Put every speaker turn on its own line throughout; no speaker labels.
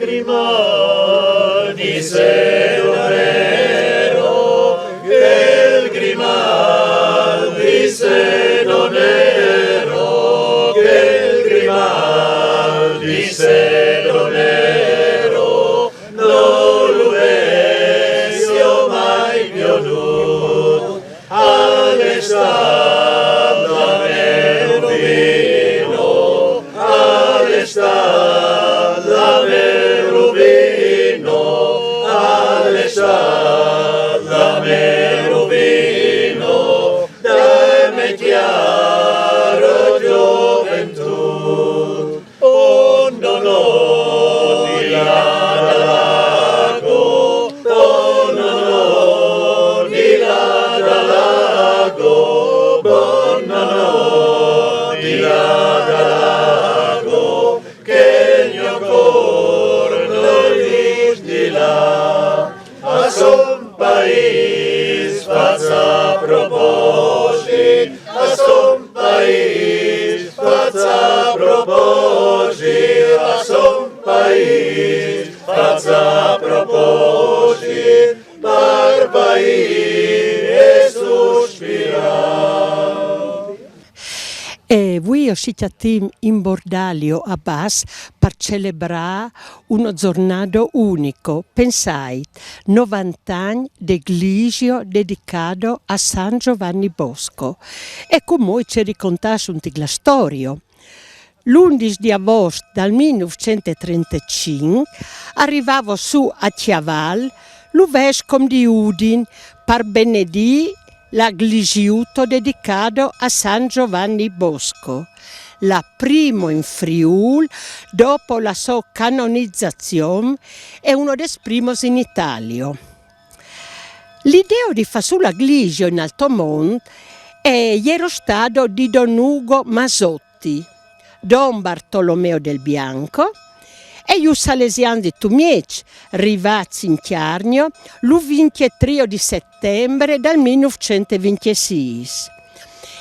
grimal di sedonero, che grimal di sedonero, che grimal di sedonero, non lo vesio mai più all'estada meruvino, all'estada meruvino, all'estada meruvino, dammi chiaro gioventù, ondo no di là da lago, ondo no di là da lago, ondo no di là da lago, che il mio cor non vis di là, a son país faccia propositi, a son país faccia propositi, a son país faccia propositi, par país e sospirare.
E voi siete in Bordalio a Bas per celebrare uno giornato unico, pensai, 90 anni d'eglisio dedicato a San Giovanni Bosco. E come ci raccontasse la storia. L'11 di agosto del 1935 arrivava su a Chiaval lo vescovo di Udine per benedire l'aglisiuto dedicato a San Giovanni Bosco, la prima in Friuli dopo la sua canonizzazione e uno dei primi in Italia. L'idea di fare l'aglio in Altomonte era stato di Don Ugo Masotti, Don Bartolomeo del Bianco e gli salesiani di Tumiec, arrivati in Chiarnio, il 23 di settembre del 1926,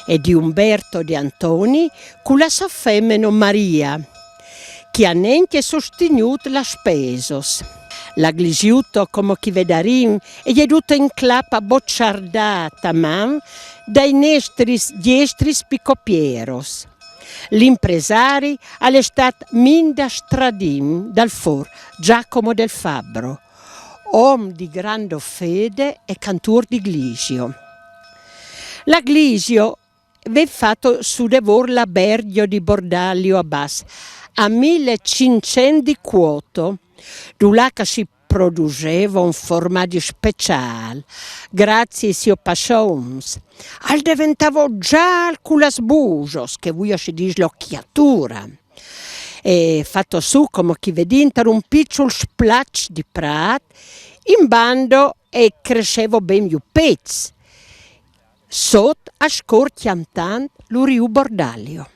e di Umberto di Antoni con la sua femmina Maria, che ha neanche sostenuto la spesos. L'aglisiuto, come chi vedarim, è venuto in clappa bocciardata man dai nestris diestris picopieros. L'impresari è stato Minda Stradim dal For, Giacomo del Fabbro, uomo di grande fede e cantor di Glisio. L'Aglisio venne fatto su devor l'albergo di Bordalio a Bas, a 1500 di quoto, dove si produceva un formaggio speciale, grazie ai suoi passions. Al diventava già con le sbugios, che voi si dice l'occhiatura. E fatto su come chi vede un piccolo splash di prat, in bando e cresceva ben più pezzi. Sotto a scorchiantant lo riu Bordalio.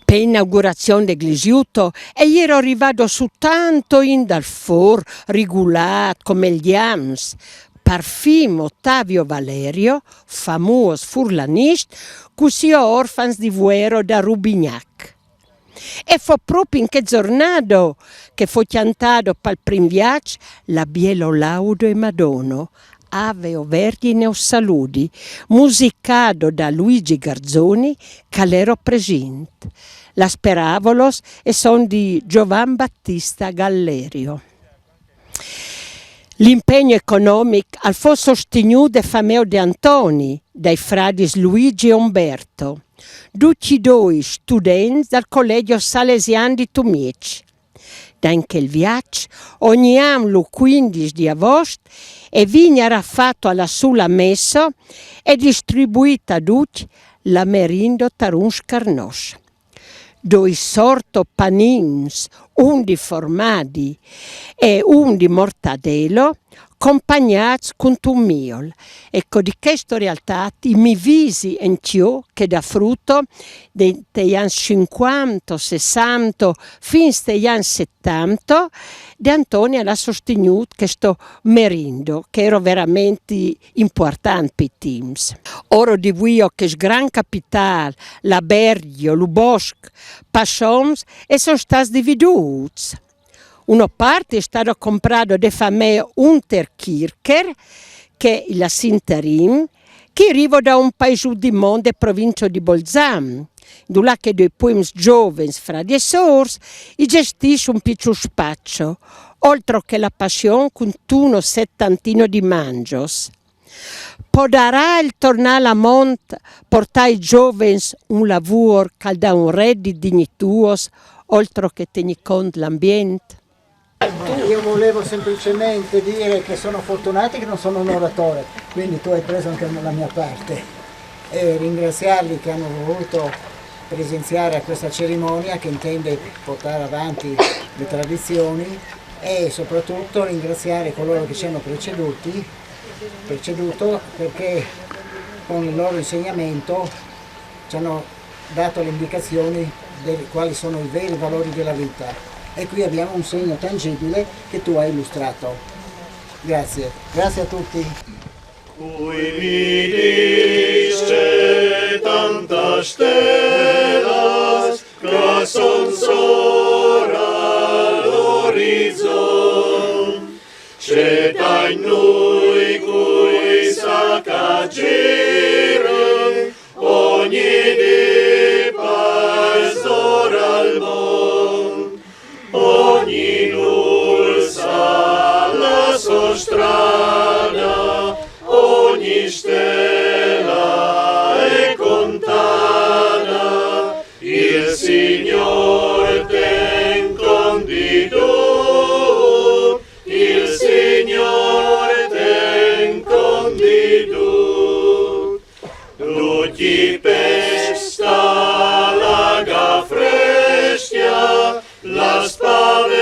Per l'inaugurazione dell'Iglisiuto ero arrivato su tanto in dal For, regolato come gli ams, parfimo Ottavio Valerio, famoso furlanista, così orfans di Vuero da Rubignac. E fu proprio in che giornata che fu cantato per il primo viaggio la Bielo Laudo e Madono, Ave o Vergine o Saludi, musicato da Luigi Garzoni, che l'ero presente. La Speravolos e son di Giovan Battista Gallerio. L'impegno economico al fu sostenuto da Fameo De Antoni, dai frati Luigi e Umberto, tutti due studenti dal Collegio Salesiano di Tumiec. Da in quel viaggio, ogni anno il 15 di agosto, e viene fatto alla sola messa e distribuita a tutti la merindo tarun scarnos. Due sorto panins, un di formaggi e un di mortadello, accompagnati con un miol. Ecco, di questa realtà mi visi in ciò che da frutto degli anni 50, 60, fino agli anni 70, di Antonio l'ha sostenuto questo merindo, che era veramente importante per i teams. Ora di voi che è gran capitale, la Bergio, il Bosco, Passoms, e sono stati dividuti. Una parte è stata comprata da famiglia Unterkircher, che è la Sinterim, che arriva da un paese di mondo, provincia di Bolzano, dove che due primi giovani fra di sorsi e gestisce un piccolo spazio, oltre che la passione con uno settantino di mangios. Potrà il tornare a monte portare ai giovani un lavoro che dà un reddito dignitoso, oltre che tenere conto dell'ambiente?
Io volevo semplicemente dire che sono fortunati che non sono un oratore, quindi tu hai preso anche la mia parte, e ringraziarli che hanno voluto presenziare a questa cerimonia che intende portare avanti le tradizioni, e soprattutto ringraziare coloro che ci hanno preceduto perché con il loro insegnamento ci hanno dato le indicazioni di quali sono i veri valori della vita. E qui abbiamo un segno tangibile che tu hai illustrato. Grazie, grazie a tutti.
Cui vidisce tantas stelas, que son sora l'horizon, cetai noi cui s'accagire, ogni di paz ora al mon, ogni nul sa la sua strada, ogni stella è contata, il Signor ten condidut, il Signor ten condidut. Tutti pesta laga frestia, las paveas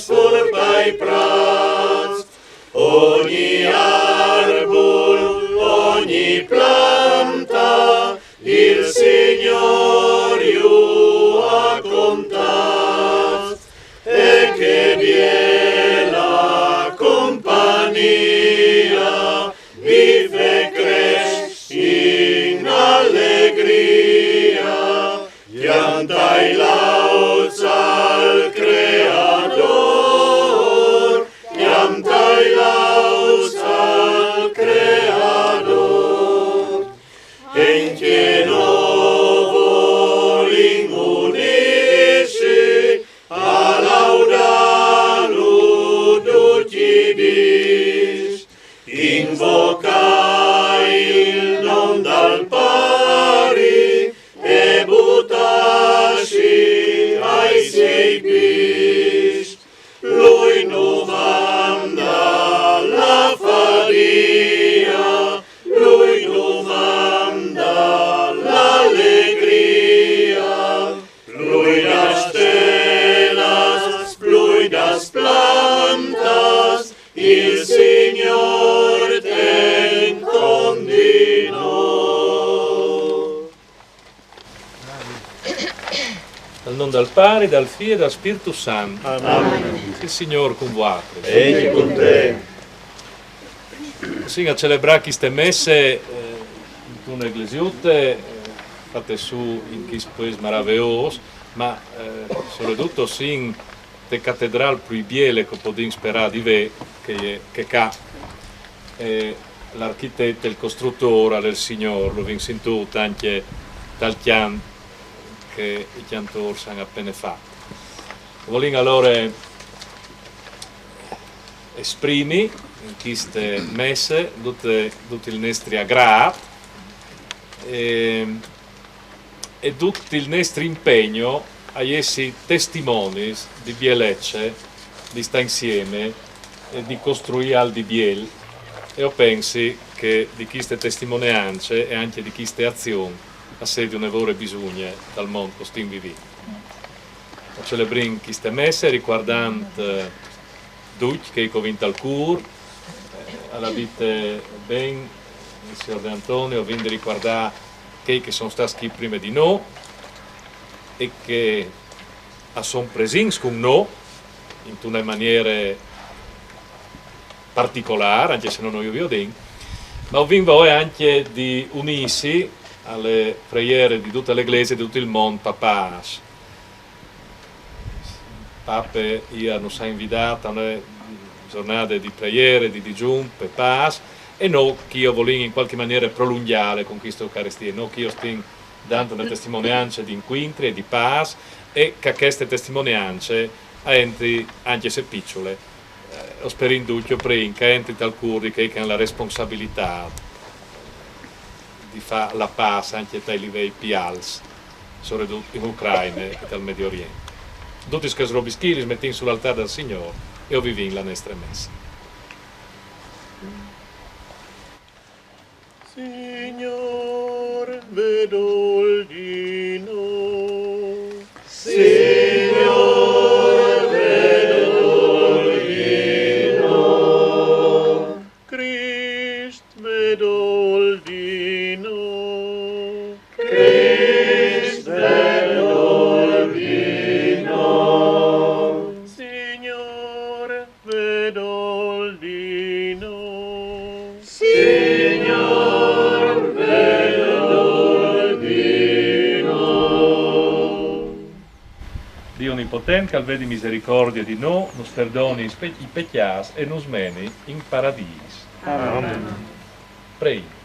furbai prats, ogni arbol, ogni planta, il Signor iu ha contat, e che biela compagnia vive cres in allegria, piantai lauds al Creador, piantai lauds al Creador, e in pieno voling unisci a laudalu tutti dis, invocai il non dal pari e butasci ai sei bis, lui nu manda la faria, lui nu manda l'allegria, lui das stelas, lui das plantas, il Signor ten condino.
Al nome del Padre, dal Figlio e dal Spirito Santo.
Amen.
Il Signore con voi.
Egli con te.
Sì, a celebrare queste messe in un'eglesiute fatte su in questo paese meraviglioso, ma soprattutto sì in te cattedrale più belle che possiamo sperare di vedere, che ha l'architetto, il costruttore, il Signore, lo vince in tutto, anche dal chian che i cantori hanno appena fatto. Voglio allora esprimi in queste messe tutti i nostri aggrati e tutto il nostro impegno a essere testimoni di Bielecce, di stare insieme e di costruire al di Biel. E io penso che di queste testimonianze e anche di queste azioni a sedi un'evore bisogna dal mondo così vivito. Celebriamo queste messe riguardando tutti che hanno vinto al cur, alla vita ben, il signor De Antonio, viene riguardare che sono stati qui prima di noi e che sono presenti con noi in una maniera particolare, anche se non noi vi ho detto, ma vi invito anche di unirsi alle preghiere di tutta l'Eglise e di tutto il mondo, papà. Pape nos ha invitato a una giornata di preghiere, di digiun, per pace, e noi che io voglio in qualche maniera prolungare con questa Eucaristia, noi che io sto dando una testimonianza di incontri e di pace, e che queste testimonianze entri, anche se piccole, spero in dubbio prima che entri tal curi che hanno la responsabilità di fare la pace anche ai livelli più alti, soprattutto in Ucraina e dal Medio Oriente. Tutti i robischi li metti sull'altare del Signore e io vivi la nostra messa.
Signor, vedo il dino. Signor, vedo il dino. Christ, vedo il dino. Christ, vedo il dino. Signor, vedo il dino. Signor, vedo il dino.
Dio Onnipotente, al vedi misericordia di noi, nos perdoni i peccato e nos meni in paradiso.
Amen.
Prego.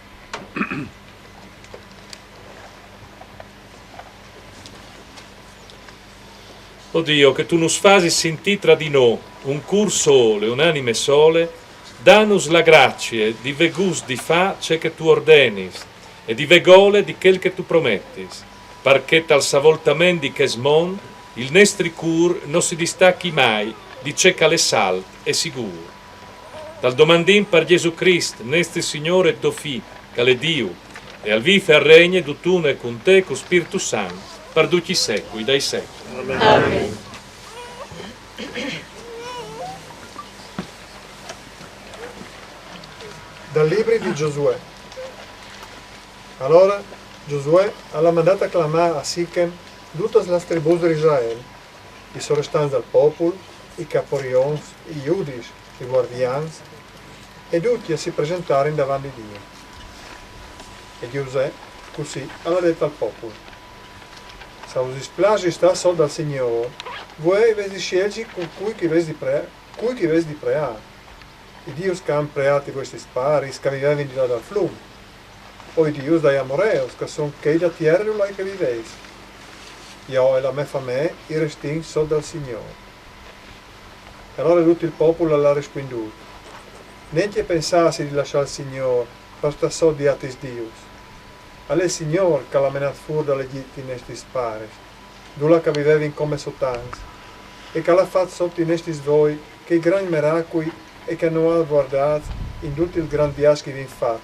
O Dio, che tu nos fasi sentì tra di noi un cur sole, un'anime sole, danus la grazia di vegus di fa ciò che tu ordenis e di vegole di quel che tu promettis, perché tal savoltamendi che smon il nostri cur non si distacchi mai di ciò che le salt e sicuro. Dal domandin per Gesù Cristo, nostro Signore e tuo Figlio, che è Dio, e al vive e regna d'utune con te, con Spirito Santo, per tutti i secoli, dai secoli.
Amen.
Dal libro di Giosuè. Allora Giosuè ha mandato a clamare a Sichem tutte le tribù di Israele, i sorestanti del popolo, i caporions, i giudici, i guardiani, e tutti a si presentare davanti a Dio. E Giosuè così ha detto al popolo: se vi dispiace sta solo dal Signore, voi avete scelti con cui che vesti di pregare. I Dio che hanno pregato questi spari, che vivevano di là dal fiume, o i Dio dei Amoreos, che sono che da terra là che vivete. Io e la mia famiglia i restin solo dal Signore. E allora tutto il popolo l'ha risponduto: niente pensassi di lasciare il Signore per stare solo di altri Dio. È il Signore che l'ha menato fuori dall'Egitto in questi spari, dove che vivevano come sottani, e che l'ha fatto sotto in questi svoi che i grandi miracoli e che non ha guardato in tutti i grandi viaggi che vi ha fatto,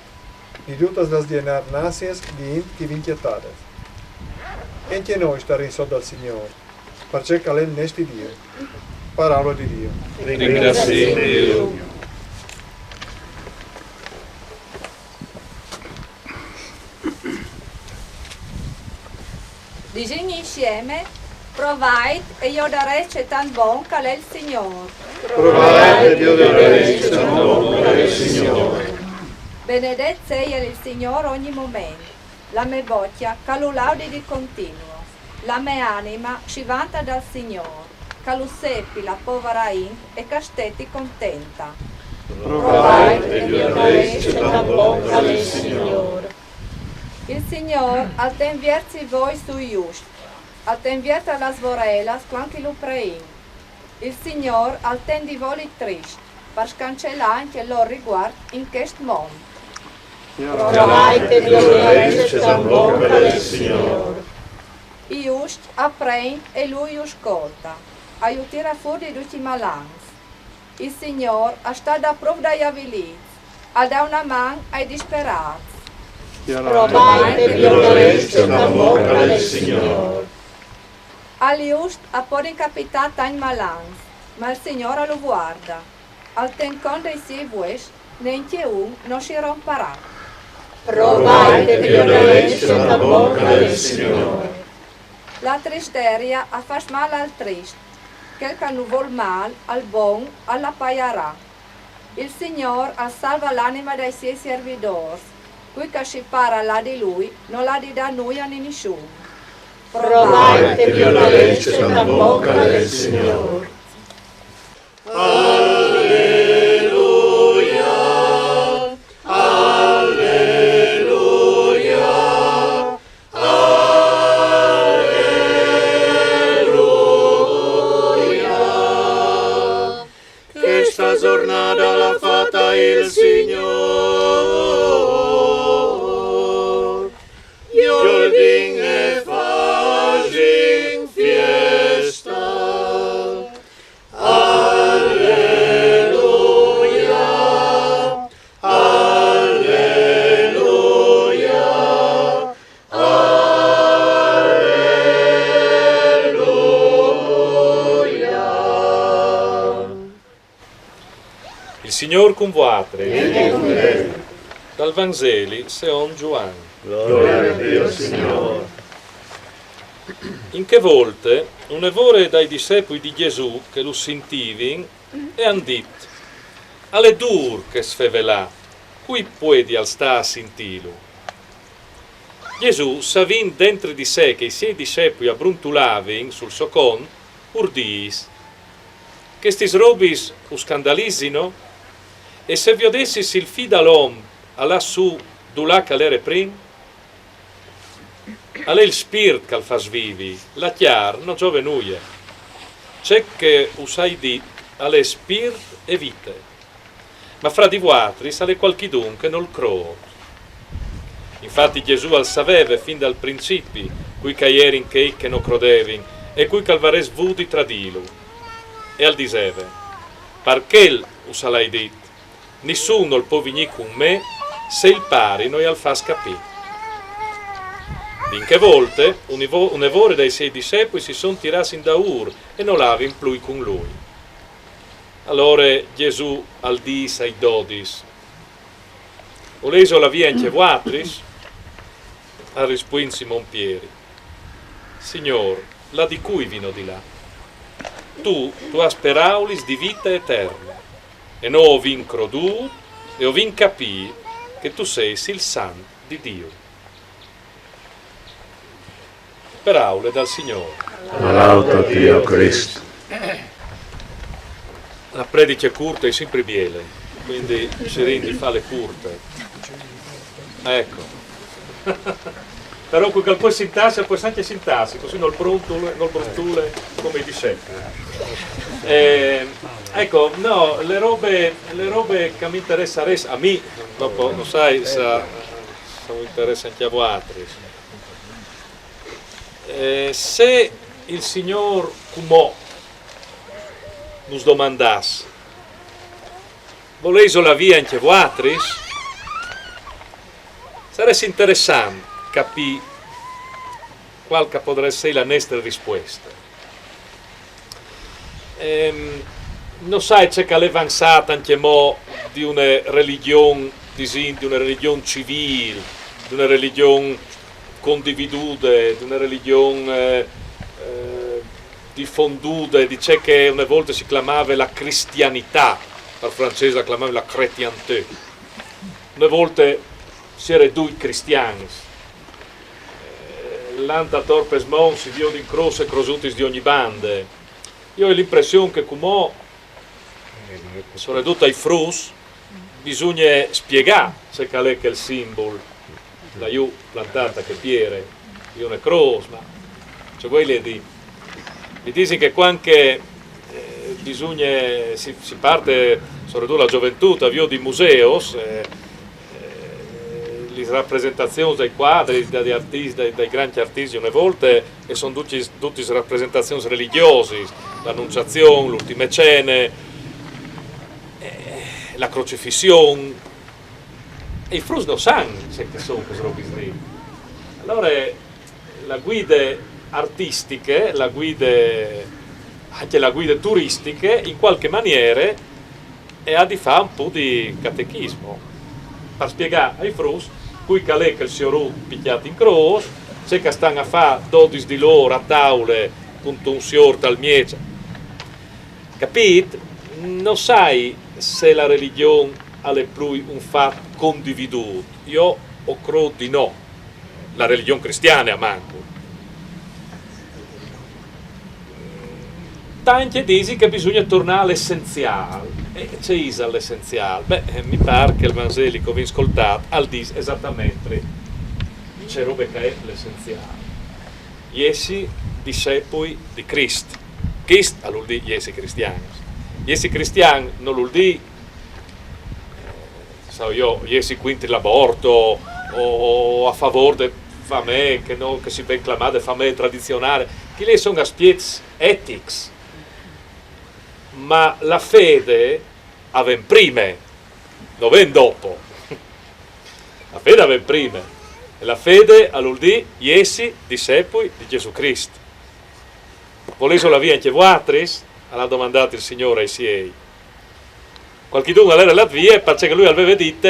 di tutte le dienar nazioni di che vi inchietate. E anche noi staremo sotto al Signore, perché che è il nostro Dio. Parola di Dio.
Ringrazi Dio.
Disegni insieme, provate e io darete tan buon che è il Signore.
Provate Dio darete tan buon che è il Signore.
Benedetto sia il Signore ogni momento. La mia bocca che lo laudi di continuo. La mia anima si vanta dal Signore, che lo seppi la povera in e che stetti contenta.
Provate Dio darete tan buon che è il Signore.
Il Signore al tenviersi voi su just, al tenvierta las vorelas quanti lo prein. Il Signore al ten di voli trist, per scancellare anche il loro riguardo in questo mondo.
Provate Dio darete tan buon che è il Signore.
I just apprende e lui ascolta, aiuterà fuori tutti i malans. Il Signore sta da prova dai avviliti, ha da una mano ai disperati.
Provate Dio darete tan buon che è il Signore.
Al just ha poi incapitato in malans, ma il Signore lo guarda. Al tencon dei suoi vues, neanche un non si romperà.
Provate Dio darete tan buon che è il Signore.
La tristeria ha fatto male al trist, quel che non vuol male al buon alla paiarà. Il Signore salva l'anima dei suoi servitori, qui che si parla là di lui non la di da noi a nessuno.
Provate via legge la bocca del Signore.
Questa giornata l'ha fatta il Signore. Io e facin fiesta. Alleluia. Alleluia. Alleluia.
Il Signor con vostre. Dal Vangeli Seon Gioan.
Gloria a Dio, Signore.
In che volte un evore dai discepoli di Gesù che lo sentivin e han dit: alle dur che sfevelà, qui puoi al sta a sentilo. Gesù savin dentro di sé che i suoi discepoli abbrontulavin sul socon, urdis: che stis robis u scandalizzino? E se vi odessis il fi dall'om all'assù dulà calere prim? Ale il spirit che al fa svivi, la chiar non giove nuie. C'è che usai dit ale spirit e vite. Ma fra di voatri sale qualchidun che non croo. Infatti Gesù al saveve fin dal principi, cui caierin che non crodevin, e cui calvares vudi tradilu. E al diseve, parché usalai dit, nessuno il può venire con me, se il pari noi al fa scapì. In che volte un evore dai suoi discepoli si son tirati in da Ur e non l'avin più con lui. Allora Gesù al dis ai dodis: o leso la via in che voatris? Ha risposto Simon Pieri: Signor, la di cui vino di là? Tu asperaulis di vita eterna, e no ho vin crodù e ho vin capì che tu sei il Santo di Dio. Per aule dal Signore.
Laudato Dio Cristo.
La predica è corta e sempre biele, quindi si rende fa le curte. Ecco. Però quel po' sintassi, poi anche sintassi, così non brontule come i discepoli. Ecco, no, le robe che mi interessano a me, dopo non sai se mi interessa anche a voi altri. Se il Signor Cumò nos domandasse: voleis la via anche voatris? Sarebbe interessante capire qual che potrebbe essere la nostra risposta. Non sai, c'è che l'avanzata anche mo di una religione civile, di una religione condividuta, di una religione diffonduta, dice che una volta si chiamava la cristianità, per francese la chiamava la chrétienté, una volta si era due cristiani, l'anta torpes mons, dio di croce e crosutis di ogni bande. Io ho l'impressione che come soprattutto ai frus bisogna spiegare se qual è che il simbolo la io plantata che piere io ne croce, ma cioè voi mi dicono che quando bisogna si parte soprattutto la gioventù avvio di museos le rappresentazioni dei quadri dagli artisti, dai grandi artisti una volta e sono tutte rappresentazioni religiose, l'annunciazione, l'ultime cene, la crocifissione, e i frus non sanno se che sono queste robe lì. Allora la guida artistiche, anche la guida turistiche, in qualche maniera ha di fare un po' di catechismo per spiegare ai frus cui calè che il signor picchiato in croce, c'è che stanno a fare 12 di loro a tavole con un signor tal miece. Capite? Non sai se la religione è più un fatto condividuto. Io ho credo di no. La religione cristiana a manco. tanti dici che bisogna tornare all'essenziale. E c'è isa l'essenziale? Beh, mi pare che il Vangelo che vi ascoltato al dice esattamente c'è roba che è l'essenziale. Iesi discepoli di Cristo. Cristo vuol dire iesi cristiani. Iesi cristiani non vuol dire iesi quinti l'aborto o a favore del famè che si ben chiamate famè tradizionale. Che lì sono aspetti etici. Ma la fede avven prima, non ven dopo. La fede avven prima. E la fede vuol dire iesi discepoli di Gesù Cristo. Volete la via anche voi? Ha domandato il Signore ai suoi. Qualcuno all'era la via perché lui aveva detto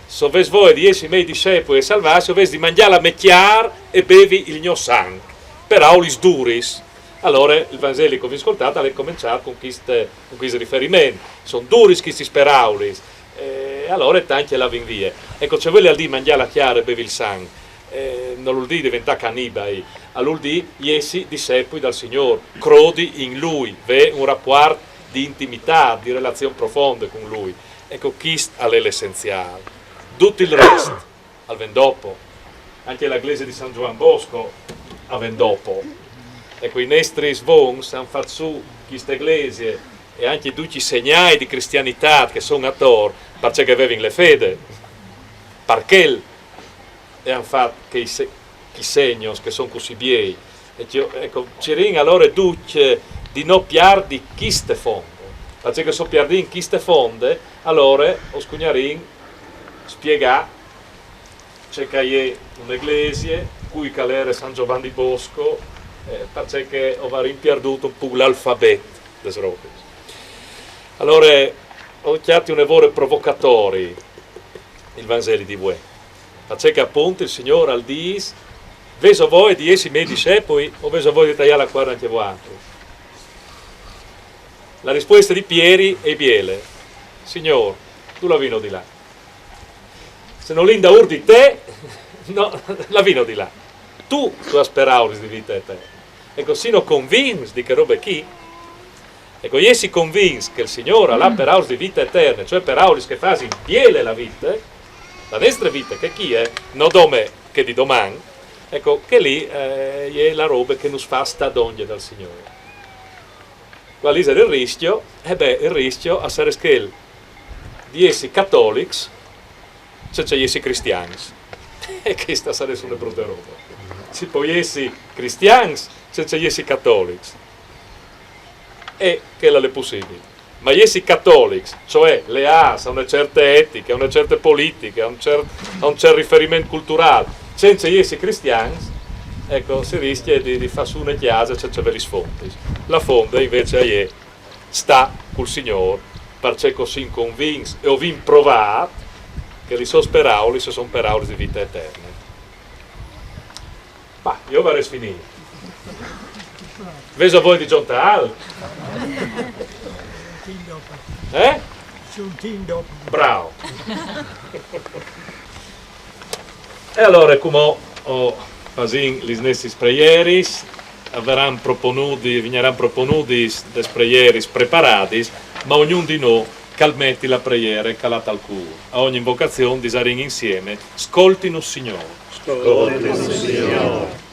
se voi di essi miei discepoli e salvarsi, dovete di mangiare la mecchiar e bevi il mio sangue. Per aulis duris. Allora il Vangelo che vi ascoltate ha cominciato con questi riferimenti. Sono duris questi speraulis. Allora tanti la vin via. Ecco, se vuole al di mangiare la chiara e bevi il sangue, non vuol dire diventare cannibali, vuol dire essi discepoli dal Signore, crodi in Lui, ve un rapporto di intimità, di relazione profonda con Lui. Ecco, questo è l'essenziale. Tutto il resto, al ven dopo. Anche la chiesa di San Giovan Bosco, a ven dopo. Ecco, i nostri svons hanno fatto su queste chiese e anche tutti i segnali di cristianità che sono attorno, perché avevano le fede, perché hanno fatto che i segni che sono così bei. Ecco, ci ringa allora tutti di non piar di queste fonde, perché se piardi in queste fonde, allora o scugnarin spiega c'è che un'eglise cui calere San Giovanni Bosco perché ho rimperduto un po' l'alfabeto des robe. Allora ho chiamato un evore provocatori il Vangelo di voi, perché appunto il Signore al dis veso voi di essi miei discepoli o veso voi di tagliare la guarda anche voi altri. La risposta di Pieri è biele. Signore, tu la vino di là. Se non l'inda ur di te, no, la vino di là. Tu asperauri di vita eterna. Ecco, sino convinci di che roba è chi. Ecco, io si convinci che il Signore ha per aus di vita eterna, cioè per aus che fa in piele la vita, la nostra vita che chi è, non dome che di domani, ecco, che lì è la roba che nos fa sta d'ogni dal Signore. Qual è il rischio? Il rischio a essere che di essi cattolici senza essi cristiani. E questa sarebbe una brutta roba. Si può essi cristiani senza essi cattolici. E che è possibile. Ma essi cattolici, cioè le AS, a una certa etica, a una certa politica, a un certo riferimento culturale, senza essi cristiani, ecco, si rischia di fare su una chiesa senza avere sfondi. La fonda invece è sta col Signore, perché così convinci e ho vin provato che li sono sperauli se sono perauli di vita eterna. Ma io vorrei finire. Veso voi di Giontal? Bravo. E allora, come ho fatto le nostre preghiere, vigneranno proponuti le preghiere preparate, ma ognuno di noi calmetti la preghiera calata al cuore. A ogni invocazione di sarin insieme, ascoltino Signore.
Ascoltino Signore.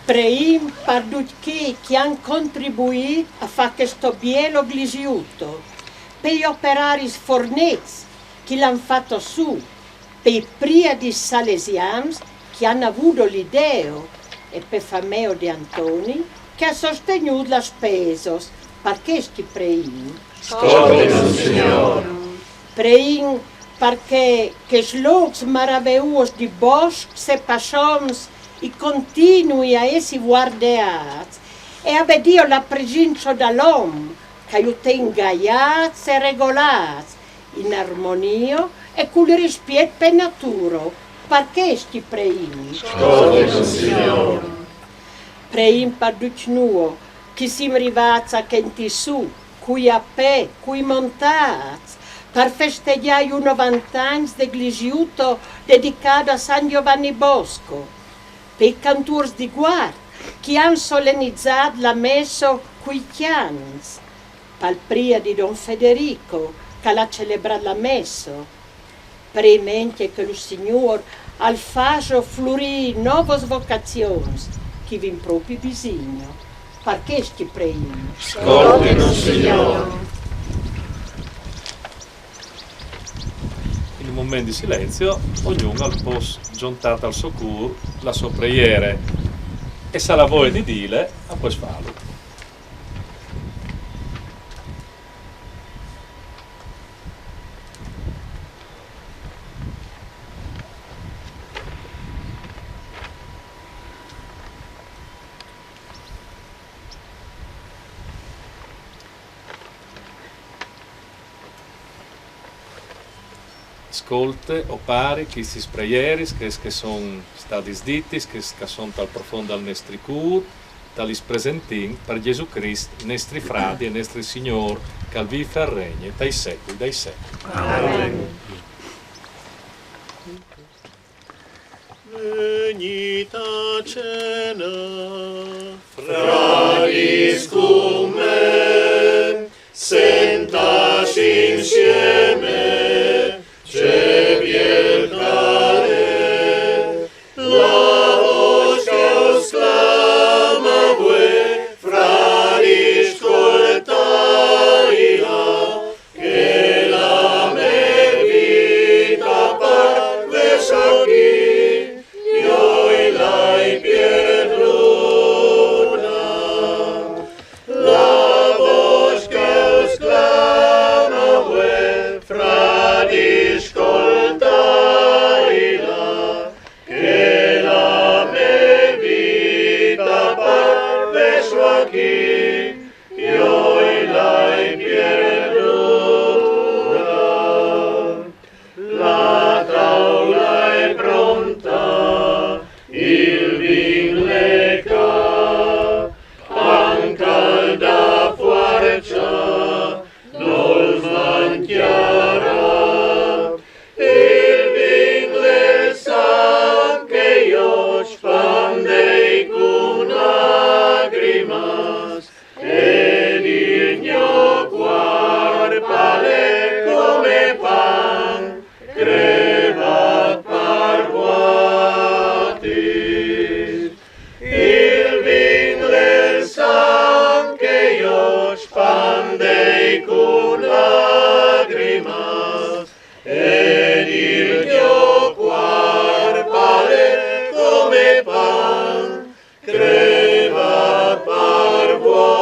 Preim per tutti che hanno contribuito a fare questo bello glisiuto, per gli operari forniti che l'hanno fatto su, per i priadi salesiani che hanno avuto l'idea e per Fameo di Antoni che ha sostenuto la spesa per questi preim.
Ascoltino Signore.
Preim perché che slugs maravillosi di boschi se passano e continui a essere guardati e a vedere la presenza dell'uomo che aiuta ingaiati e regolati in armonia e con il rispetto per la natura, per questi preimi.
Ascoltino Signore.
Preim per tutti noi che siamo arrivati a Kenti su, qui a pè, qui montati, per festeggiare i 90 anni del glisiuto dedicato a San Giovanni Bosco. Per i cantori di guardia che han solennizzato la messa qui chians, pal pria di Don Federico, che l'ha celebrato la messa, premente che lo Signore al faso flurì nuove vocazioni, che vi proprio bisogno, perché sti preiamo.
Ascoltino, Signore.
In un momento di silenzio, ognuno al posto giuntato al suo cur, la sua preghiera e se la voglia di dire, a poi farlo. Ascolte o pari questi spreieris che sono stati sditti, che sono tal profondo al nostri cur, talis presentin per Gesù Cristo, nostri frati e nostri Signor, che al vive e regna dai secoli, dai secoli.
Amen.
Venita cena,
Fratis cum me, sentaci insieme, c'è pietare, la voce che esclama voi, frati, ascoltaila, che la me vita parve qui, io e lei perduta, la voce che esclama voi, frati, ascoltaila, che la me vita parve qui, io e lei perduta. La tavola è pronta, il vin leca, pan calda fuarcia, non smanchiara, il vin le sa che io spandei con lacrimas, ed il mio cuor pale come pan, crevat parvuati. Il vin del sang che io spandei con lacrimas, ed il mio cuor pale come pan, crevat parvuati.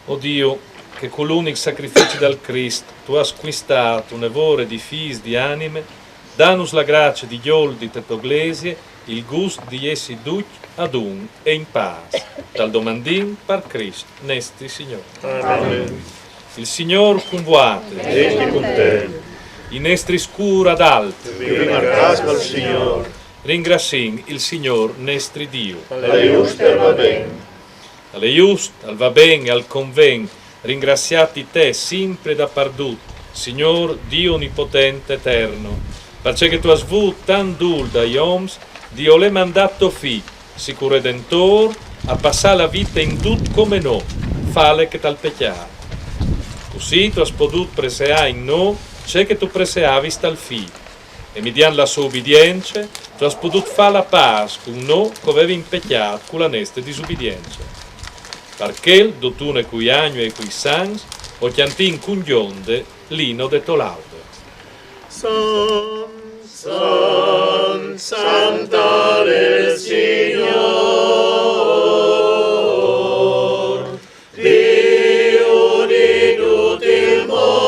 O Dio, che con l'unico sacrificio del Cristo tu hai acquistato un evore di fis di anime, danus la grazia di gioldi te toglesie, il gusto di essi duc ad un e in pace, dal domandin per Cristo, nesti Signore.
Amen.
Il Signor con vuate,
Esti con te,
i nostri scura ad alti,
vi rimarcasmo al Signor,
ringrazin il Signor nestri Dio.
alla giusta va bene.
Alle just, al va ben e al conven, ringraziati te sempre da pardut, Signor Dio onnipotente eterno, perché tu has vu tan dul da ioms, Dio l'è mandato fi, sicuro redentor, a passare la vita in tut come no, fale che tal pecchiare. Così tu has potuto presea in no, c'è che tu preseavi tal fi, e mediante la sua obbedienza, tu has potuto fare la pace con no che avevi impecchiato con la nostra disobbedienza. Perché dotune cui agno e cui sans, o chiantin cungionde, lino de tolaude.
Santa del Signor, Dio di tutto il mondo,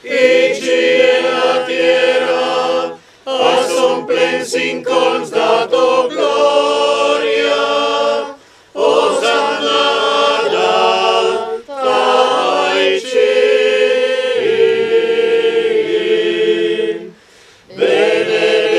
i cieli e la terra, a son plensin constato gloria, Osanna dai cieli. Benedetto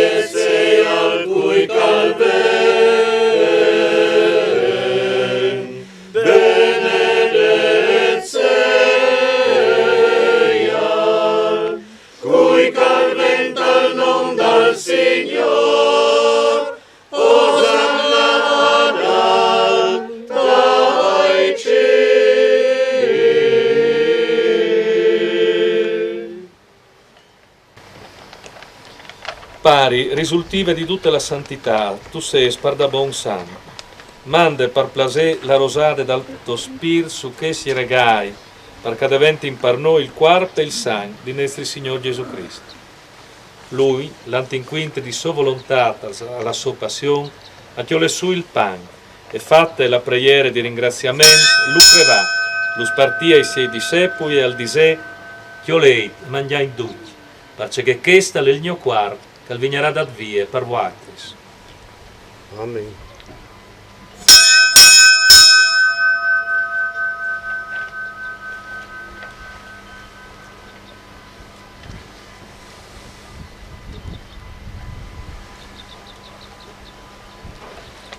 pari risultive di tutta la santità, tu sei par da bon san. Mande par plaser la rosade dal tuo spir su che si regai, perché diventi in par noi il quarto e il san di nostro Signore Gesù Cristo. Lui, l'antinquinte di sua volontà alla sua passione, ha chiole su il pan, e fatte la preghiera di ringraziamento, lu crevà, lu spartì ai suoi discepoli e al disè, chiolei, mangiai tutti, perché questa è il mio quarto, che vignerà da vie per voi.
Amen.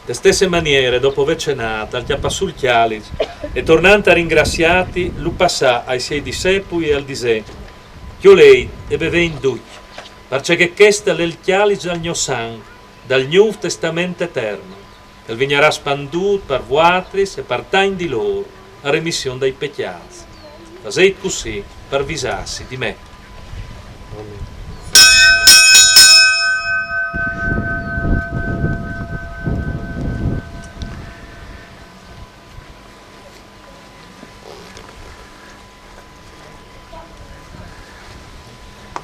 De stesse maniere, dopo aver cenato, al chiappa sul chialice, e tornando a ringraziati, lu passà ai suoi discepoli e al disè, chiolei e beve in tutti, perché questa è il chialice al mio sangue, dal Nuovo Testamento eterno, che vignerà spandut per vuatris e per tain di loro, a remissione dei peccati. Faseit così per visarsi di me.
Amen.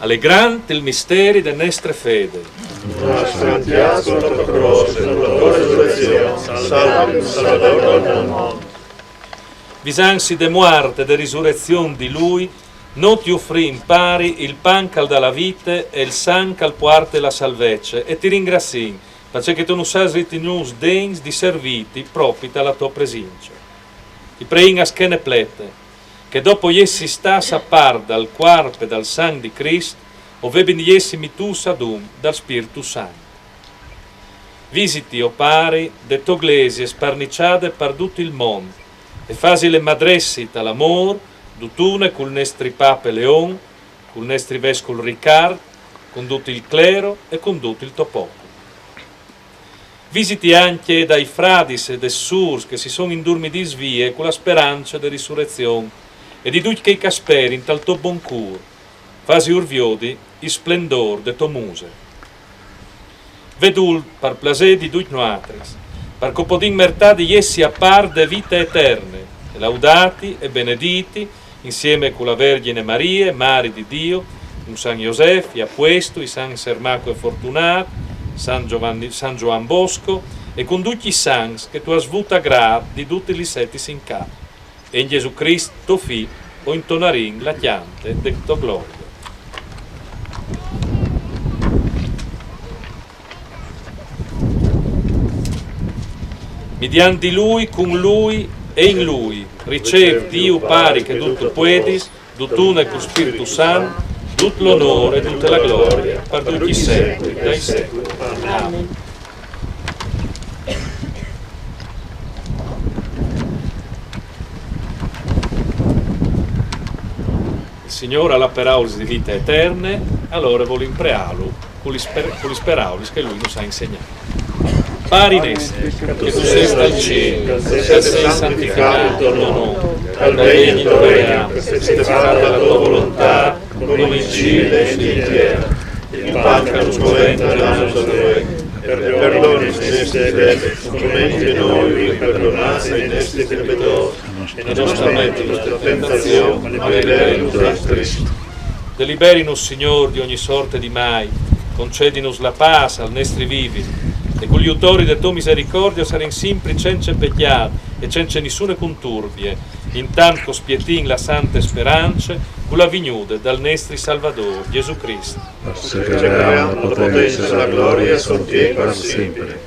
Allegrante il misteri de nostre fede.
Astrantias con la tua croce, con la tua resurrezione, salve, Salvador del mondo.
Visansi de muerte e de risurrezione di Lui, non ti offrì in pari il pan cal dalla vite e il san cal puarte la salvezza, e ti ringrazii, perché tu non sai ritenus degni di serviti proprio alla tua presenza. Ti preghi a schene plete, che dopo essi stas a par dal quarto e dal sang di Cristo, ove beniessimi tu sadum dal Spirito Santo. Visiti, o pari, de to glesi sparniciate per tutto il mondo, e fasi le madressi dall'amor, d'utune col nostri pape Leon, col nostri vescovo Riccardo, con tutto il clero e con tutto il tuo popolo. Visiti anche dai fradis e des surs che si sono indurmi di svie con la speranza di risurrezione, e di tutti che i casperi in tal tuo bon cur, fasi urviodi i splendor de to muse. Vedul par plaser di tutti noatris, per copodin mertà di essi a par de vite eterne, e laudati e benediti, insieme con la Vergine Maria, Mari di Dio, con San Iosef, e Apuesto, i San Sermaco e Fortunato, San Giovan Bosco, e con tutti i sans che tu has avuto a grad di tutti gli setis in capo. E in Gesù Cristo, tuo Figlio, o intonarin la chiante de tua gloria. Mediante Lui, con Lui e in Lui, ricevi Dio pari che tutto puedis, tutto con Spirito Santo, tutto l'onore e tutta la gloria, per tutti i secoli, dai secoli. Amen. Il Signore ha la paraulis di vita eterne, allora vuole imprealo con le paraulis che Lui nos ha insegnato. Pari neste, che tu sei dal cielo, che sei santificato il tuo nome, al regno tuo regno, che sia fatta la tua volontà, come in cielo e in terra. Il pane che ci movente nella nostra regno, perdona i nostri debiti, come anche noi li perdonate ai nostri debitori, e non ci metti in nostra tentazione, ma liberi-nos dal Cristo. Deliberi-nos, Signore, di ogni sorte di mai, concedi-nos la pace al nostri vivi, e con gli autori della tua misericordia saranno sempre senza peccato e senza nessuna conturbie, intanto spietin la santa speranza, con la vignude dal nostro Salvador, Gesù Cristo.
Perseveramo la potenza e la gloria sono te per sempre.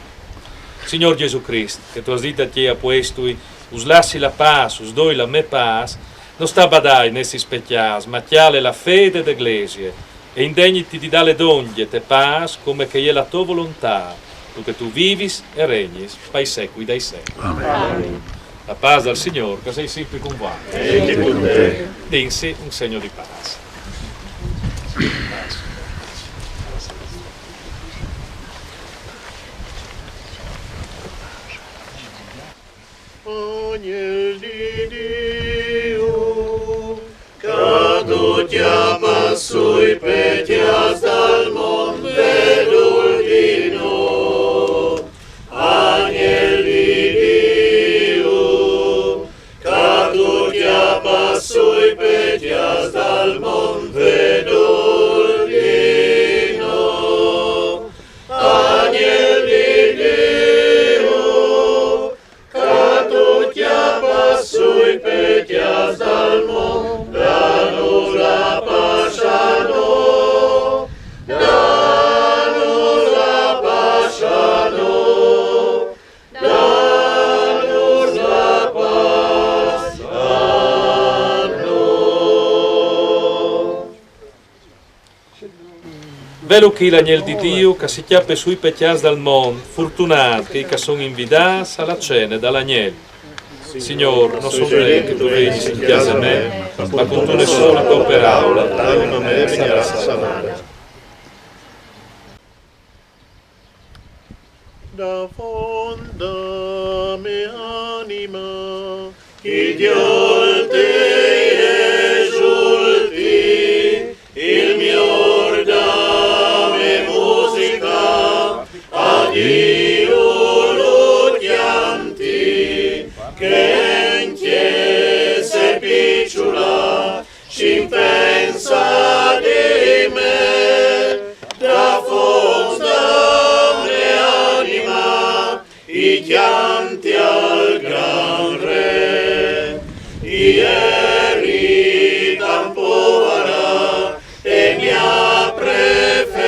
Signor Gesù Cristo, che tu has detto a te a questi, us lasci la pace, us doi la me pace, non sta badai nessi specchias, ma chiale la fede d'Eglesie, e indegniti di dare donne te pace, come che è la tua volontà, tu che tu vivis e regnis, pai secoli dai secoli.
Amen.
La pace del Signore, che sei sempre con voi.
Egli con te.
Dinsi un segno di pace.
Agnel di Dio,
Che tu chiama sui petias dal mondo.
Velo che l'agnel di Dio che si chiappe sui pecchias dal mondo, fortunati che sono invitati alla cena dall'agnel. Signor, non sono lei che tu vedi in chiesa a me, ma con tu ne sola tua parola,
l'anima mia sarà sanata.
Da fonda me anima,
Chi Dio te esulti, il mio ordame musica, a Dio lo chianti, che in chiesa picciola ci pensa di me, da fonda me anima, i chianti al gran re, ieri tan povera e mia preferita,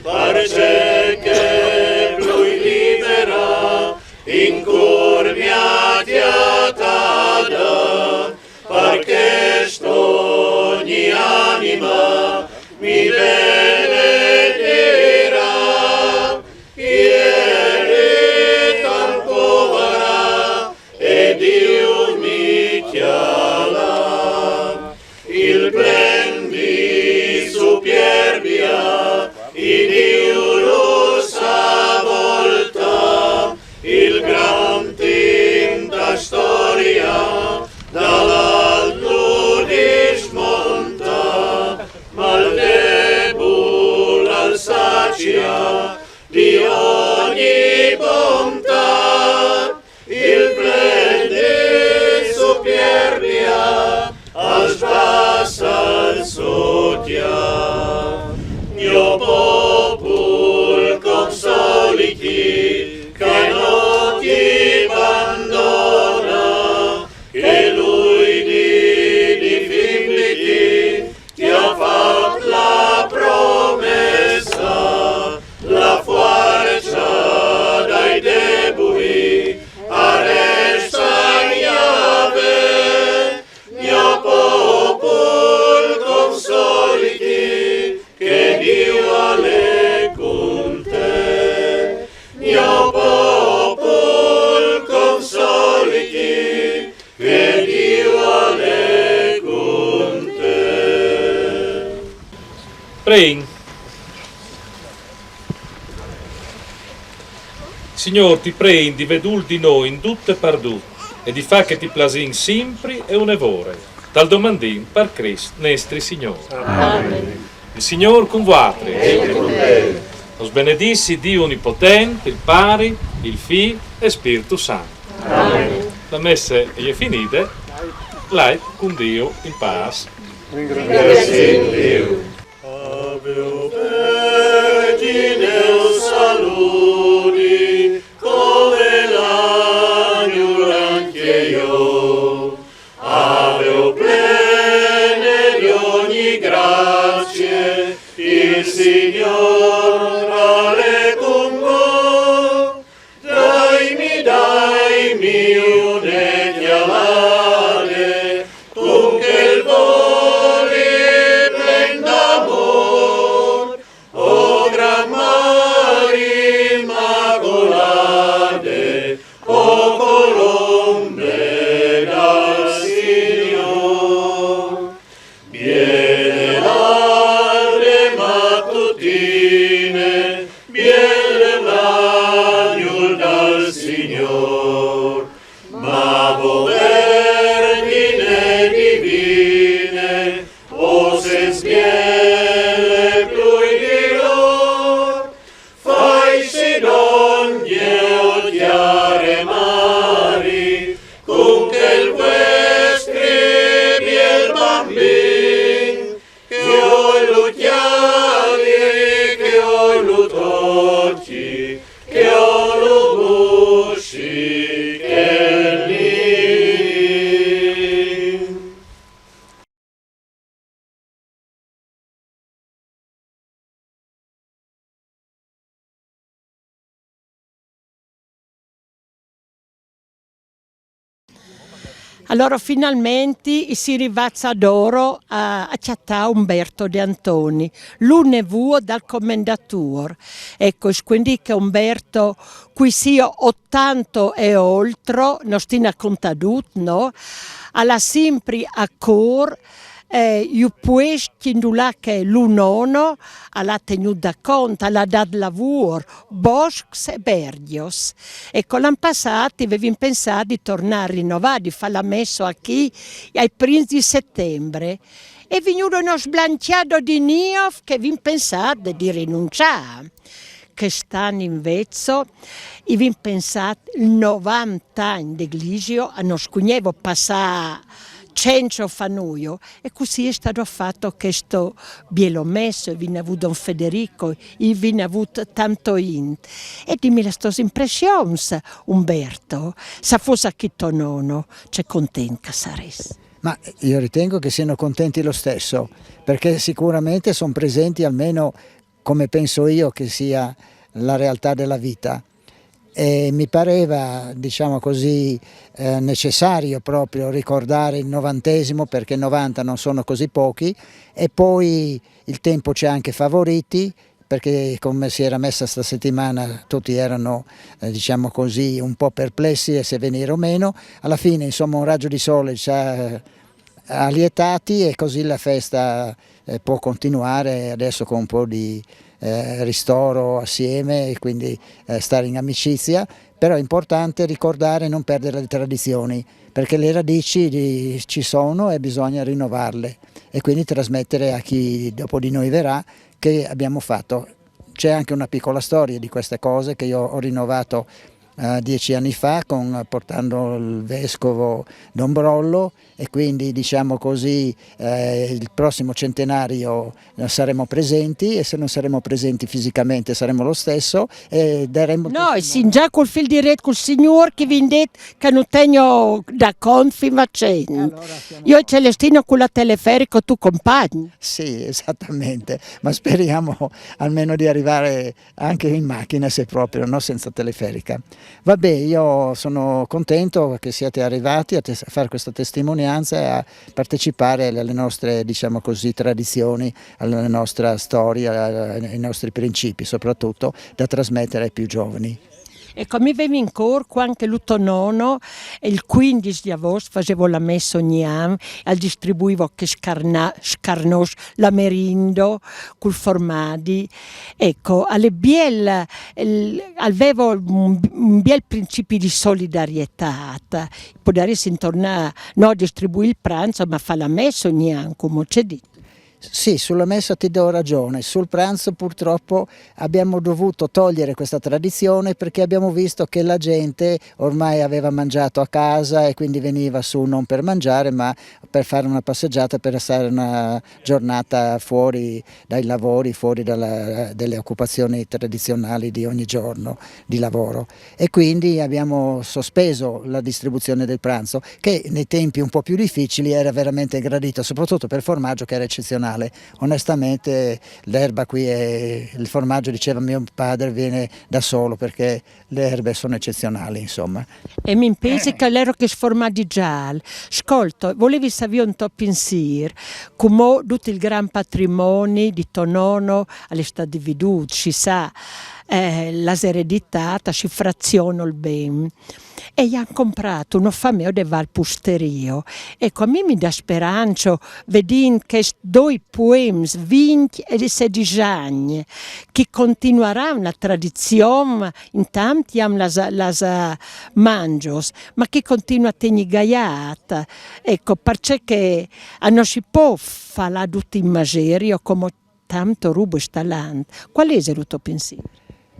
parce che lui libera, in cor mia tiatada, perché st'ogni anima mi benedirà, ieri tan povera e Dio mi chiama, il plen di superbia, il Dio lo sa volta, il gran tinta storia, dall'alto dismonta, ma il debole alsacia di ogni bontà, il plen di superbia, al sbassa al sotia. Mio popol consoliti, che non ti abbandona, che lui di difenditi ti ha fatto la promessa, la forza dai deboli arresta Yahweh, mio popol consoliti, che Dio è con te, mio popol consoliti, che Dio è con te.
Praying. Signor, ti prei di vedul di noi in tutte e pardù, e di fa che ti plasin sempre e unevore. Dal domandin per Cristo, nestri Signore.
Amen.
Il Signor con voi.
E con te.
Os benedissi Dio Onnipotente, il Pari, il Figlio e Spirito Santo.
Amen.
La messa è finita, lai con Dio in pace.
Grazie Dio.
Ave o Vergine o saludi, come l'agnolo anche io. Ave o plene di ogni grazie, il Signore è con voi. Dai-mi une chiamare, con che il voli plen d'amor, o gran mari immacolate, o colombe dal Signor. Viene l'albe mattutine, viene l'agnol dal Signor, ma vo vergine divine, o se sbiele plui di lor, faisi d'ogni odiare mari, con che il vuestri biel bambin, che oi l'ucchiali, che oi l'utocchi, che oi l'ubusci,
Allora finalmente si arrivazza d'oro a chattà Umberto De Antoni, l'unevuo dal commendatur. Ecco, quindi che Umberto qui sia 80 e oltre, non stina contadut, no? Alla sempre a cor, io pues chindulà che l'unono alla tenuto da conto, alla dat lavoro, boschi e bergios. Ecco, l'anno passato avevo pensato di tornare a rinnovare, di fare la messa qui ai primi di settembre. E venuto uno sblanciato di Niov che vi pensato di rinunciare. Che stanno invece, e vi pensato 90 anni di Glisio, a non scugnevo passare 100 fanuio, e così è stato fatto questo bielomesso, e vi ne ha avuto Don Federico, e vi ne ha avuto tanto in. E dimmi le tue impressioni, Umberto, se fosse chi tuo nonno, c'è contento che saresti.
Ma io ritengo che siano contenti lo stesso, perché sicuramente sono presenti almeno come penso io che sia la realtà della vita. E mi pareva, diciamo così, necessario proprio ricordare il 90°, perché 90 non sono così pochi, e poi il tempo ci ha anche favoriti, perché come si era messa sta settimana tutti erano, diciamo così, un po' perplessi e se venire o meno. Alla fine, insomma, un raggio di sole ci ha allietati e così la festa può continuare adesso con un po' di ristoro assieme e quindi stare in amicizia, però è importante ricordare e non perdere le tradizioni, perché le radici ci sono e bisogna rinnovarle e quindi trasmettere a chi dopo di noi verrà che abbiamo fatto. C'è anche una piccola storia di queste cose che io ho rinnovato 10 anni fa portando il vescovo Don Brollo, e quindi diciamo così il prossimo centenario saremo presenti, e se non saremo presenti fisicamente saremo lo stesso e daremo...
No, sin già col fil diretto col signor che vi detto che non tengo da confirmazione. Allora, io e Celestino con la teleferica, tu compagni.
Sì, esattamente, ma speriamo almeno di arrivare anche in macchina, se proprio, no, senza teleferica. Vabbè, io sono contento che siate arrivati a fare questa testimonianza e a partecipare alle nostre, diciamo così, tradizioni, alla nostra storia, ai nostri principi, soprattutto da trasmettere ai più giovani.
Ecco, mi avevo in corpo anche l'8 e il 15 di agosto facevo la messa ogni anno e distribuivo che scarnos la merindo col formaggi. Ecco, alle biel avevo un bel principio di solidarietà. Può darsi intorno no distribuire il pranzo, ma fa la messa ogni anno, come c'è detto.
Sì, sulla messa ti do ragione, sul pranzo purtroppo abbiamo dovuto togliere questa tradizione perché abbiamo visto che la gente ormai aveva mangiato a casa e quindi veniva su non per mangiare ma per fare una passeggiata, per stare una giornata fuori dai lavori, fuori dalle occupazioni tradizionali di ogni giorno di lavoro, e quindi abbiamo sospeso la distribuzione del pranzo, che nei tempi un po' più difficili era veramente gradito, soprattutto per il formaggio che era eccezionale. Onestamente l'erba qui e il formaggio, diceva mio padre, viene da solo perché le erbe sono eccezionali, insomma.
E mi pensi che l'ero che sformaggi gialli. Ascolta, volevi sapere un po' pensiero come tutto il gran patrimonio di tuo nonno è stato dividuto, si sa, la eredità, si fraziona il bene. E gli hanno comprato uno fameo de Valpusterio. Ecco, a me mi dà speranza vedere che due poemi 20 e 16 anni che continueranno la tradizione, in tanti hanno las mangios, ma che continua a tenere gaiata. Ecco, perché non si può fare tutto in magerio come tanto rubo sta land. Qual è il tuo pensiero?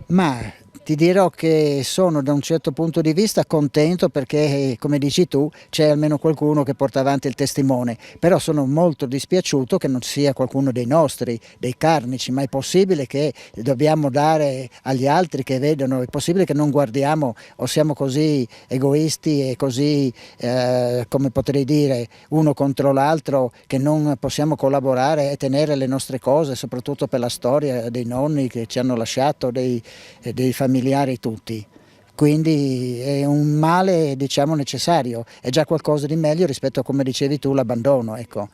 Ma ti dirò che sono da un certo punto di vista contento perché, come dici tu, c'è almeno qualcuno che porta avanti il testimone, però sono molto dispiaciuto che non sia qualcuno dei nostri, dei carnici, ma è possibile che dobbiamo dare agli altri che vedono, è possibile che non guardiamo o siamo così egoisti e così, come potrei dire, uno contro l'altro, che non possiamo collaborare e tenere le nostre cose, soprattutto per la storia dei nonni che ci hanno lasciato, dei familiari tutti. quindi è un male, diciamo, necessario, è già qualcosa di meglio rispetto a, come dicevi tu, l'abbandono, ecco.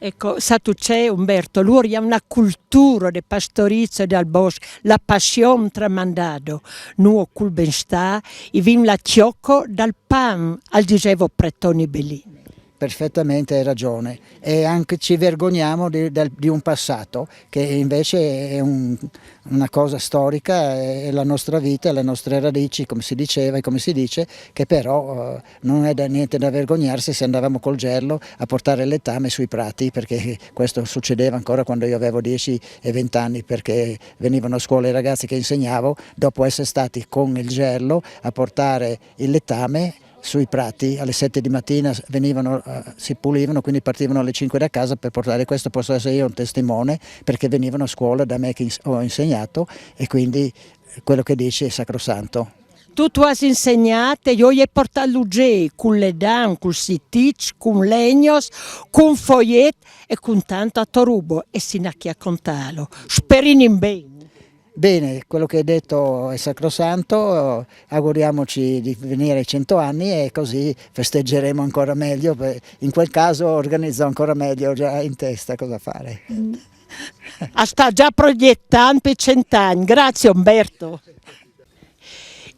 Ecco, sa tu c'è Umberto, lui ha una cultura di pastorizio del bosco, la passione tramandato, nuo cul ben sta, e vim la ciocco dal pan, al dicevo Pretoni Bellini.
Perfettamente hai ragione, e anche ci vergogniamo di un passato che invece è una cosa storica, è la nostra vita, le nostre radici, come si diceva e come si dice, che però non è niente da vergognarsi se andavamo col gerlo a portare il letame sui prati, perché questo succedeva ancora quando io avevo 10 e 20 anni, perché venivano a scuola i ragazzi che insegnavo dopo essere stati con il gerlo a portare il letame sui prati. Alle 7 di mattina si pulivano, quindi partivano alle 5 da casa per portare questo. Posso essere io un testimone, perché venivano a scuola da me che ho insegnato, e quindi quello che dici è sacrosanto.
Tu hai insegnato, io gli ho portato l'ugge, con le dan, con sitic, con legnos, con fogliet e con tanto a torubo, e si nacchia a contarlo. Sperini in bene.
Bene, quello che hai detto è sacrosanto, auguriamoci di venire ai 100 anni e così festeggeremo ancora meglio. In quel caso organizzo ancora meglio, già in testa cosa fare.
Sta già proiettando per 100 anni, grazie Umberto.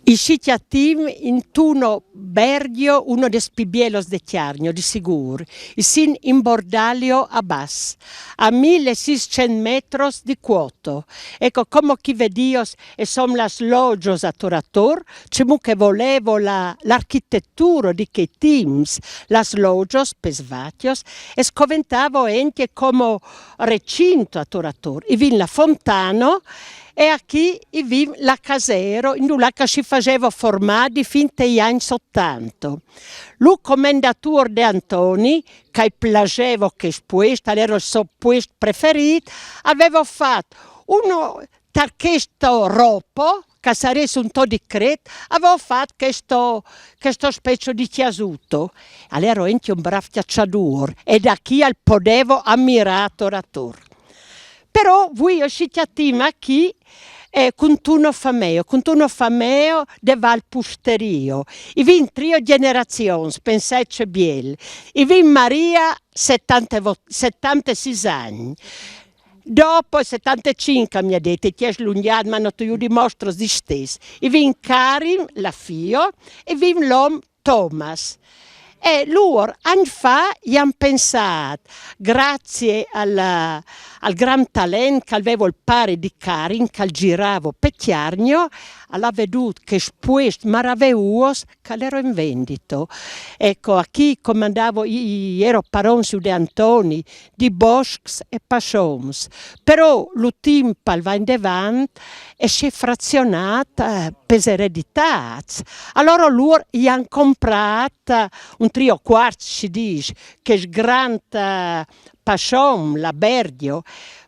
I sitiatim in tuno Bergio, uno dei spibielos de Chiargno, di sicuro, e sin in Bordalio a Bas, a 1600 metros di quoto. Ecco, come chi vedios e som las logios a Torator, cemu che volevo l'architettura di che teams, las logios pesvatios, e scoventavo anche come recinto a Torator. E vin la Fontano, e a chi vive la casero, in cui si faceva formare fin agli anni 80. Lo commendatore di Antoni, che piaceva che questo era il suo posto preferito, aveva fatto uno per questo ropo, che sarebbe un po' di creto, aveva fatto questo specie di chiasuto. Allora ero anche un bravo cacciatore, e da chi potevo ammirare l'oratore. Però voi siete qui con tuno fameo de Val Pusterio. I vin trio generazioni, pensate bene. I vin Maria 76 anni. Dopo 75 mi ha detto, ti è slunghiato, ma non ti dimostro di stesso. I vin Karin, la figlia, e vin l'uomo Thomas. E loro anni fa gli hanno pensato, grazie al gran talento che avevo il pare di Karin, che giravo per Chiargno, alla veduto che questo maraviglioso che ero in vendito. Ecco, a chi comandavo, io ero paronzio di Antoni, di Boscs e Passions. Però l'ultimo va in davanti e si è frazionata per eredità. Allora loro gli hanno comprato un trio quarto, si dice, che è grande passion, la Berdio,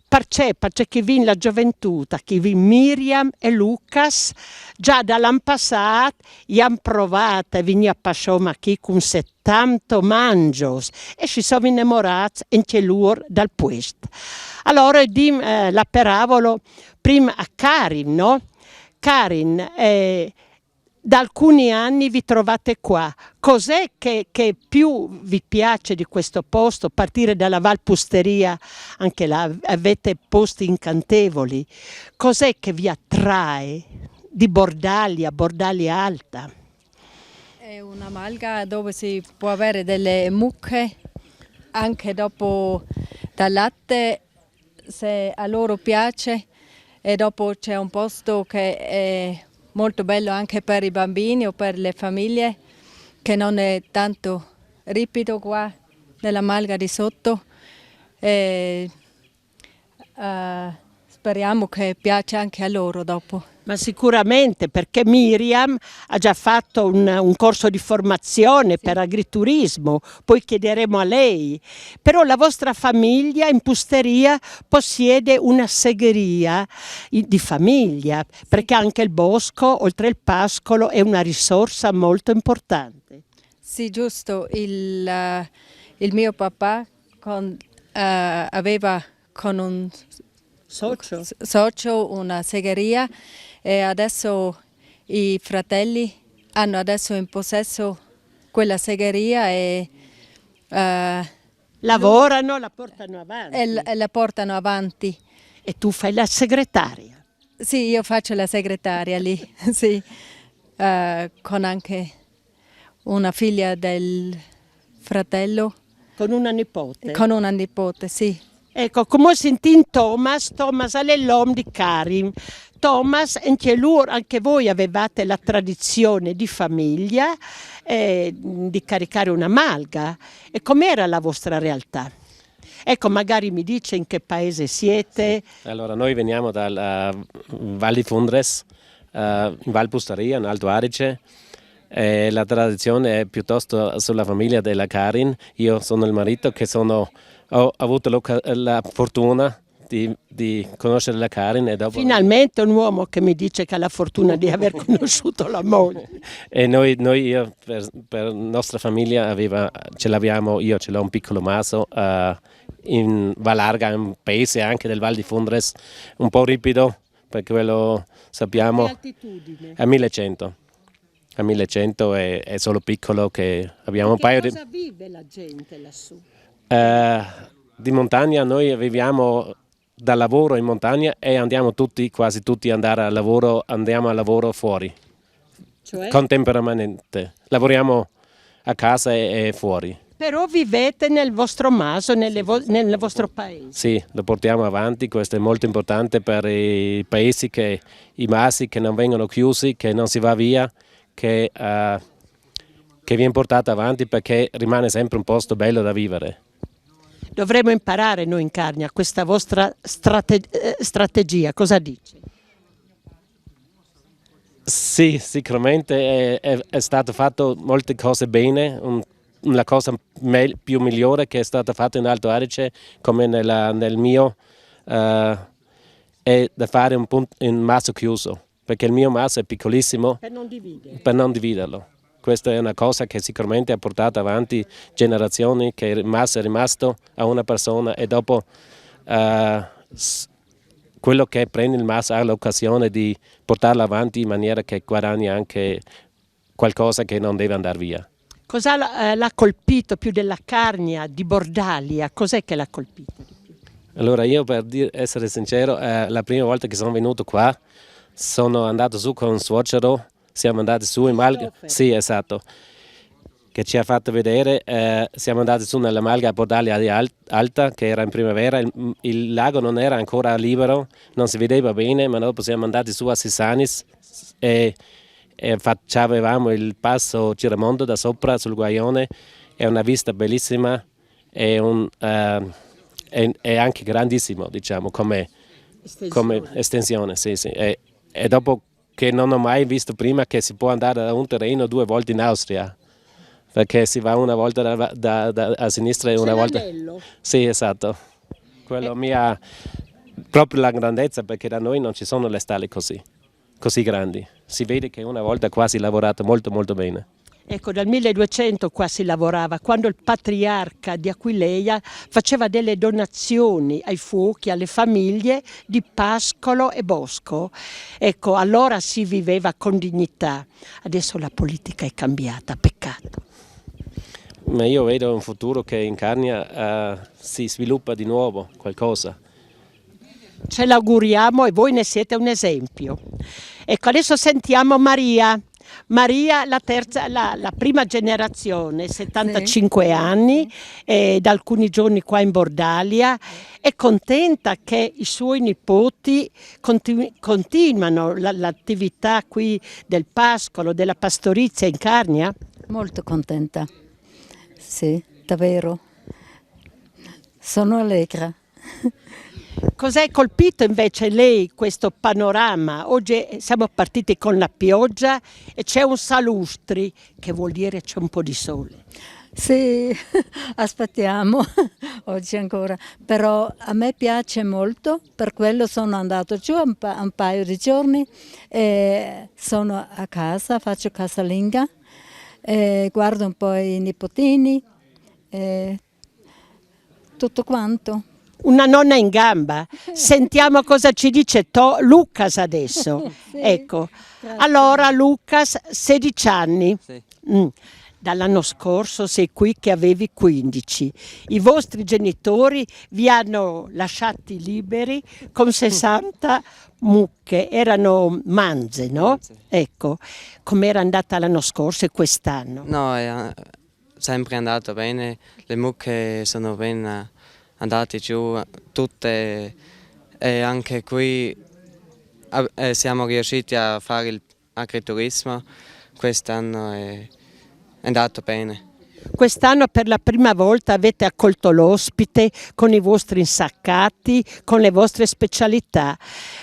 perché chi vin la gioventù, chi vin Miriam e Lucas, già dall'anno passato gli hanno provato a venire a passion qui con 70 mangios e si sono innamorati anche loro dal posto. Allora la paravolo prima a Karin, no? Karin, da alcuni anni vi trovate qua. Cos'è che più vi piace di questo posto? Partire dalla Val Pusteria, anche là avete posti incantevoli. Cos'è che vi attrae di Bordalia Alta?
È una malga dove si può avere delle mucche anche dopo dal latte, se a loro piace, e dopo c'è un posto che è molto bello anche per i bambini o per le famiglie, che non è tanto ripido qua nella malga di sotto. Speriamo che piaccia anche a loro dopo.
Ma sicuramente, perché Miriam ha già fatto un corso di formazione per agriturismo, poi chiederemo a lei. Però la vostra famiglia in Pusteria possiede una segheria di famiglia, perché anche il bosco, oltre il pascolo, è una risorsa molto importante.
Sì, giusto. Il mio papà aveva con un socio una segheria, e adesso i fratelli hanno adesso in possesso quella segheria e
Lavorano, la portano avanti.
e la portano avanti.
E tu fai la segretaria.
Sì, io faccio la segretaria lì, sì, con anche una figlia del fratello,
Con una nipote.
con una nipote, sì.
Ecco, come ho sentito Thomas è l'uomo di Karin. Thomas, anche voi avevate la tradizione di famiglia di caricare una malga. E com'era la vostra realtà? Ecco, magari mi dice in che paese siete.
Allora, noi veniamo dalla Val di Fundres, in Val Pustaria, in Alto Adige. La tradizione è piuttosto sulla famiglia della Karin. Io sono il marito che ho avuto la fortuna di conoscere la Karin. E dopo...
Finalmente un uomo che mi dice che ha la fortuna di aver conosciuto la moglie.
E io per nostra famiglia ce l'abbiamo, io ce l'ho un piccolo maso in Valarga, un paese anche del Val di Fundres, un po' ripido, perché quello sappiamo.
Che altitudine?
A 1100. A 1100 è solo piccolo, che abbiamo un paio di...
Cosa vive la gente lassù?
Di montagna noi viviamo da lavoro in montagna e quasi tutti andiamo a lavoro fuori,
Cioè?
contemporaneamente. Lavoriamo a casa e fuori.
Però vivete nel vostro maso, nel vostro paese.
Sì, lo portiamo avanti, questo è molto importante per i paesi, i masi che non vengono chiusi, che non si va via, che viene portato avanti perché rimane sempre un posto bello da vivere.
Dovremmo imparare noi in Carnia questa vostra strategia, cosa dice?
Sì, sicuramente è stato fatto molte cose bene. La cosa più migliore che è stata fatta in Alto Adige, come nel mio, è da fare un masso chiuso, perché il mio masso è piccolissimo
Per non dividere.
per non dividerlo. Questa è una cosa che sicuramente ha portato avanti generazioni, che il masso è rimasto a una persona e dopo quello che prende il masso ha l'occasione di portarlo avanti in maniera che guadagni anche qualcosa che non deve andare via.
Cosa l'ha colpito più della Carnia di Bordalia? Cos'è che l'ha colpito di più?
Allora io, per essere sincero, la prima volta che sono venuto qua sono andato su con un suocero, siamo andati su in Malga, sì esatto, che ci ha fatto vedere, siamo andati su nella Malga a Bordalia Alta, che era in primavera, il lago non era ancora libero, non si vedeva bene, ma dopo siamo andati su a Sisanis e avevamo il passo Giramondo da sopra sul Guaione, è una vista bellissima, è anche grandissimo, diciamo, come estensione, sì. E dopo che non ho mai visto prima che si può andare da un terreno 2 volte in Austria, perché si va una volta a sinistra e una volta... Sì, esatto. Quello mi ha proprio la grandezza, perché da noi non ci sono le stalle così grandi. Si vede che una volta qua si è lavorato molto molto bene.
Ecco, dal 1200 qua si lavorava, quando il patriarca di Aquileia faceva delle donazioni ai fuochi, alle famiglie di pascolo e bosco. Ecco, allora si viveva con dignità. Adesso la politica è cambiata, peccato.
Ma io vedo un futuro che in Carnia si sviluppa di nuovo qualcosa.
Ce l'auguriamo e voi ne siete un esempio. Ecco, adesso sentiamo Maria. Maria, la prima generazione, 75 anni, da alcuni giorni qua in Bordalia, è contenta che i suoi nipoti continuano l'attività qui del pascolo, della pastorizia in Carnia?
Molto contenta, sì, davvero. Sono allegra.
Cos'è colpito invece lei questo panorama? Oggi siamo partiti con la pioggia e c'è un salustri, che vuol dire c'è un po' di sole.
Sì, aspettiamo oggi ancora, però a me piace molto, per quello sono andato giù un paio di giorni, sono a casa, faccio casalinga, guardo un po' i nipotini, tutto quanto.
una nonna in gamba. Sentiamo cosa ci dice Lucas adesso.
Sì.
Ecco, allora Lucas, 16 anni.
Sì.
Dall'anno scorso sei qui che avevi 15. I vostri genitori vi hanno lasciati liberi con 60 mucche, erano manze, no? Ecco, com'era andata l'anno scorso e quest'anno?
No, è sempre andato bene, le mucche sono ben andate giù tutte e anche qui siamo riusciti a fare il agriturismo, quest'anno è andato bene.
Quest'anno per la prima volta avete accolto l'ospite con i vostri insaccati, con le vostre specialità.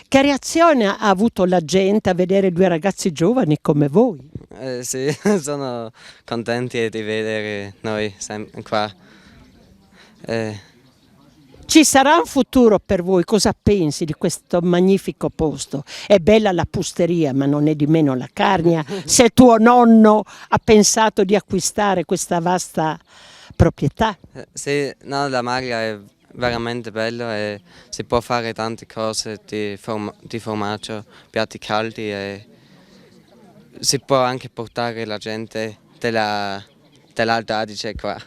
Che reazione ha avuto la gente a vedere due ragazzi giovani come voi?
Sì, sono contenti di vedere noi qua.
Ci sarà un futuro per voi? Cosa pensi di questo magnifico posto? È bella la pusteria, ma non è di meno la Carnia. Se tuo nonno ha pensato di acquistare questa vasta proprietà.
Sì, no, la Maglia è veramente bella e si può fare tante cose di formaggio, piatti caldi e si può anche portare la gente dell'Alto Adige qua.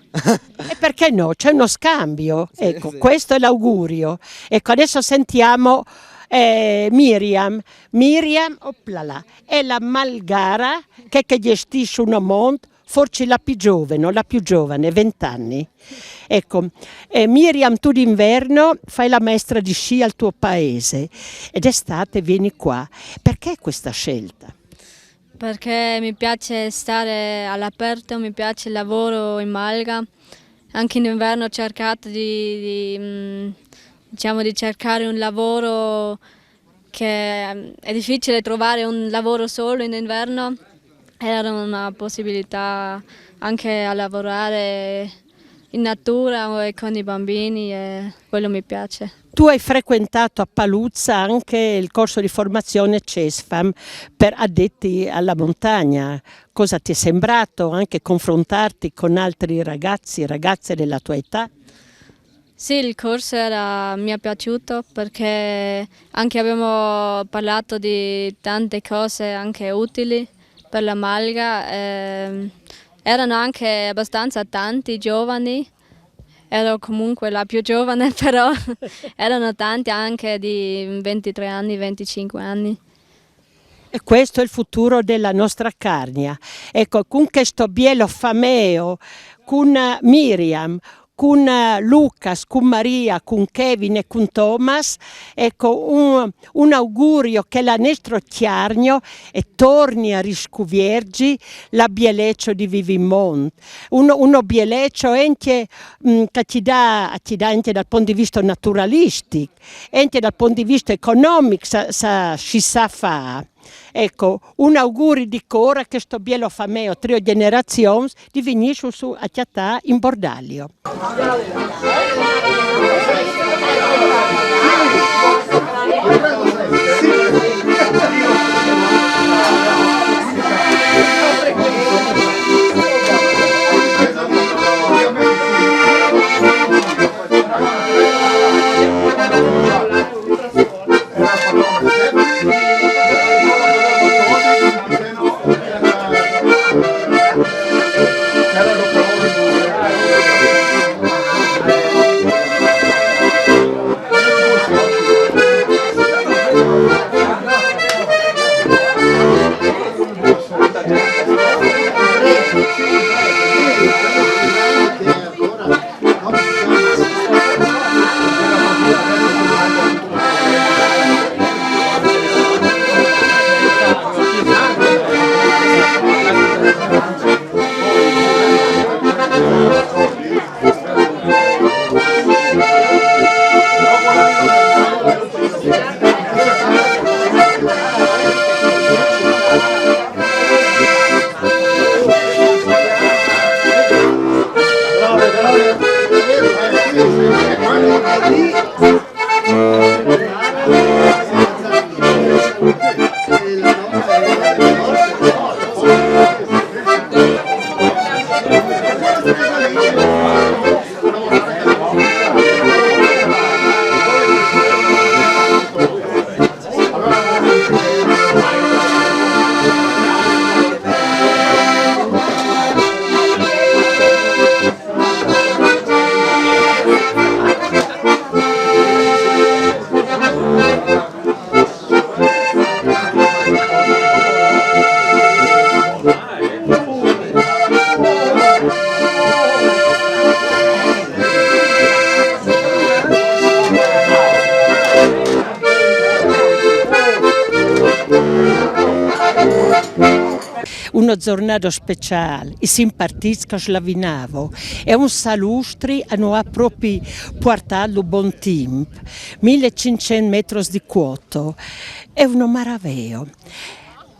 E perché no? C'è uno scambio.
Sì,
Ecco,
sì.
questo è l'augurio. Ecco, adesso sentiamo Miriam. Miriam, oplala, è la malgara che gestisce un monte, forse la più giovane, 20 anni. Ecco, Miriam, tu d'inverno fai la maestra di sci al tuo paese ed estate vieni qua. Perché questa scelta?
Perché mi piace stare all'aperto, mi piace il lavoro in Malga. Anche in inverno ho cercato di cercare un lavoro che è difficile trovare un lavoro solo in inverno. Era una possibilità anche a lavorare in natura e con i bambini e quello mi piace.
Tu hai frequentato a Paluzza anche il corso di formazione CESFAM per addetti alla montagna. Cosa ti è sembrato anche confrontarti con altri ragazzi e ragazze della tua età?
Sì, il corso mi è piaciuto perché anche abbiamo parlato di tante cose anche utili per la Malga. Erano anche abbastanza tanti giovani. Ero comunque la più giovane, però erano tanti anche di 23 anni, 25 anni.
E questo è il futuro della nostra Carnia. Ecco, con questo bielo fameo, con Miriam, con Lucas, con Maria, con Kevin e con Thomas, ecco un augurio che la nostra Chiarnio e torni a riscuviergi la bieleccio di Vivimont. Uno bieleccio anche che ci dà anche dal punto di vista naturalistico, anche dal punto di vista economico, si sa fa. Ecco, un augurio di cuore che sto bielo fameo trio generazioni di venire su a Chiatà in Bordalio. uno giornata speciale, i simpatici che slavinavo, e un salustri hanno proprio portato buon tempo, 1500 metri di quoto, è una maraviglia.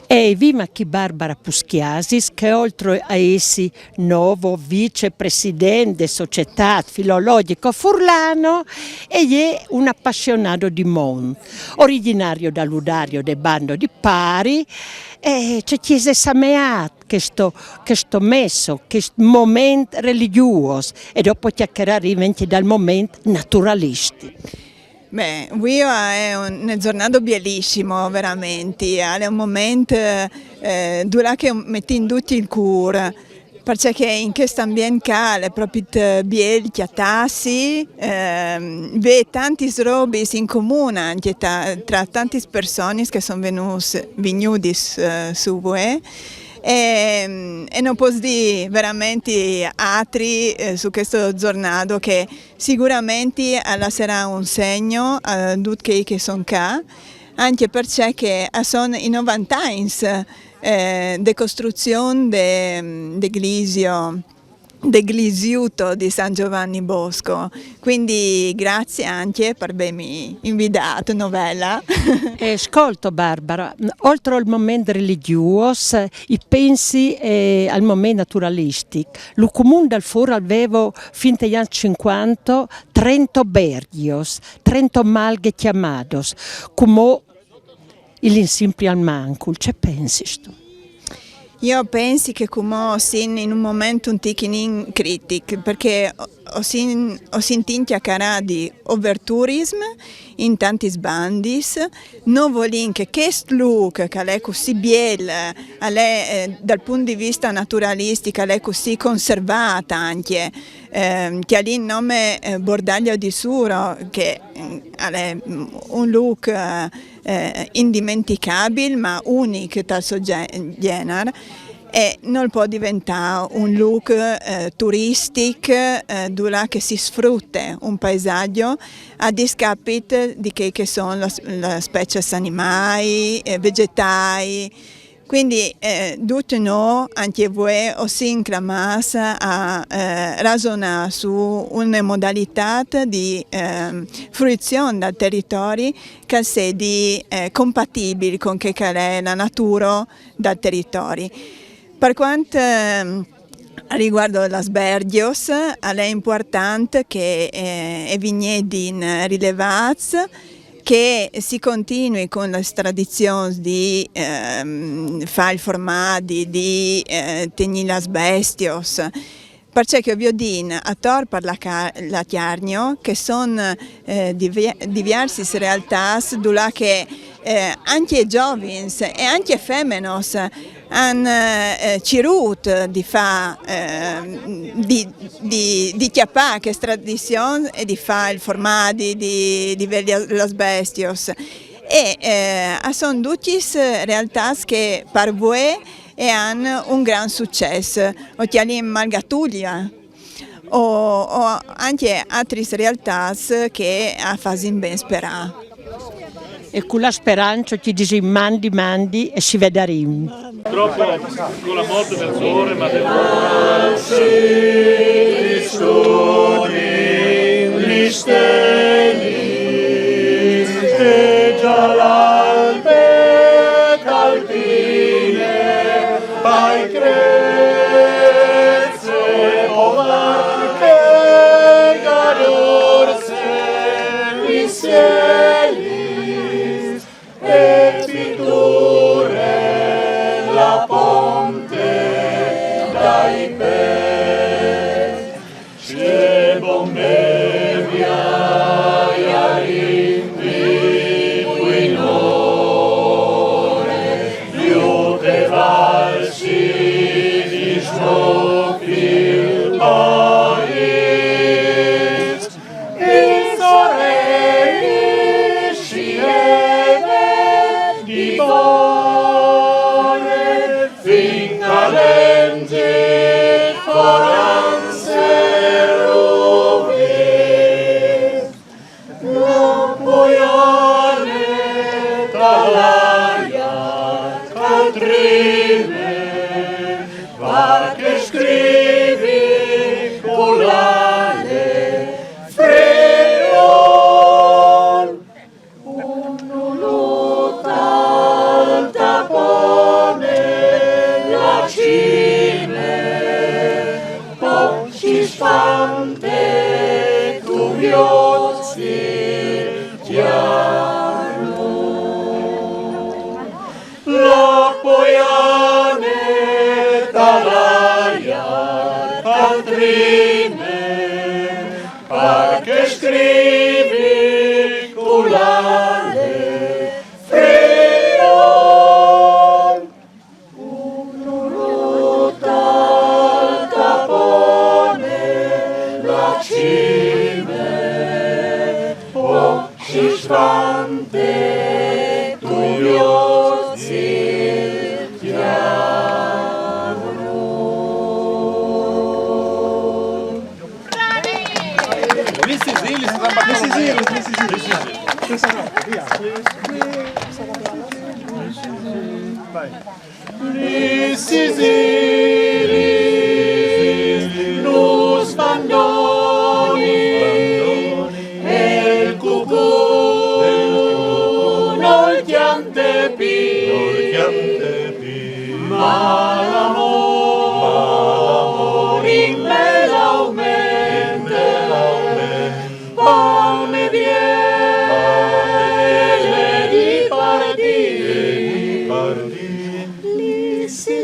E viva chi Barbara Puschiasis, che oltre a essi nuovo vicepresidente società filologico Furlano, è un appassionato di mondo, originario da Ludario del bando di Pari, e ci chiese sameat questo messo, questo momento religioso, e dopo chiacchierare invece dal momento naturalisti.
Beh, Wio è una giornata bellissima, veramente, è un momento dove metti in tutti il cuore, perché in questo ambiente è proprio bello, chiatassi, vede tanti robe in comune anche tra tante persone che sono venute su Wio. E non posso dire veramente altri su questo giornata che sicuramente sarà un segno a tutti quelli che sono qua, anche perché sono i 90 anni di costruzione dell'Istituto di San Giovanni Bosco, quindi grazie anche per avermi invitato novella.
Ascolto Barbara, oltre al momento religioso, i pensi al momento naturalistico. Il comune del Foro aveva fin dagli anni 50 30 bergios, 30 malghe chiamados, come il simpli al mancul. Che pensi tu?
Io penso che come siamo in un momento un ticchinin critico, perché ho sentito parlare di overtourism in tanti sbandi, non voglio che questo look che è così bello, dal punto di vista naturalistico, è così conservata anche, che ha il nome Bordaglio di Suro, che è un look indimenticabile ma unico dal suo genere, e non può diventare un look turistico dove che si sfrutta un paesaggio a discapito di che sono le specie animali, vegetali. Quindi tutti noi, anche voi, si inclamas a ragionare su una modalità di fruizione del territorio che sia compatibile con che è la natura del territorio. Per quanto riguardo le sbergios, è importante che vigneti rilevati, che si continui con le tradizioni di fare i formati, di tenere le bestios, perché vi dico a tor per la Chiarnio che sono diverse realtà dove che anche i giovani e anche femmine hanno cercato di fare di chiappare questa tradizione e di fare il formati, di vedere le bestios, e sono tutte realtà che per voi hanno un gran successo, o chiari in Malgatulia o anche altre realtà che fanno ben sperare.
E con la speranza ti dici mandi e si vedremo.
Purtroppo con la morte del cuore, ma del
Foran se rubi
Svante, tu vioci, la pojane talaja altrine, perché scrivi culare freon, un'uruta tapone la cime, o si svante tu vioci. Nus bandoni el cucù nol chiante pi ma l'amor in me l'aumenta come viene di partir l'Issiris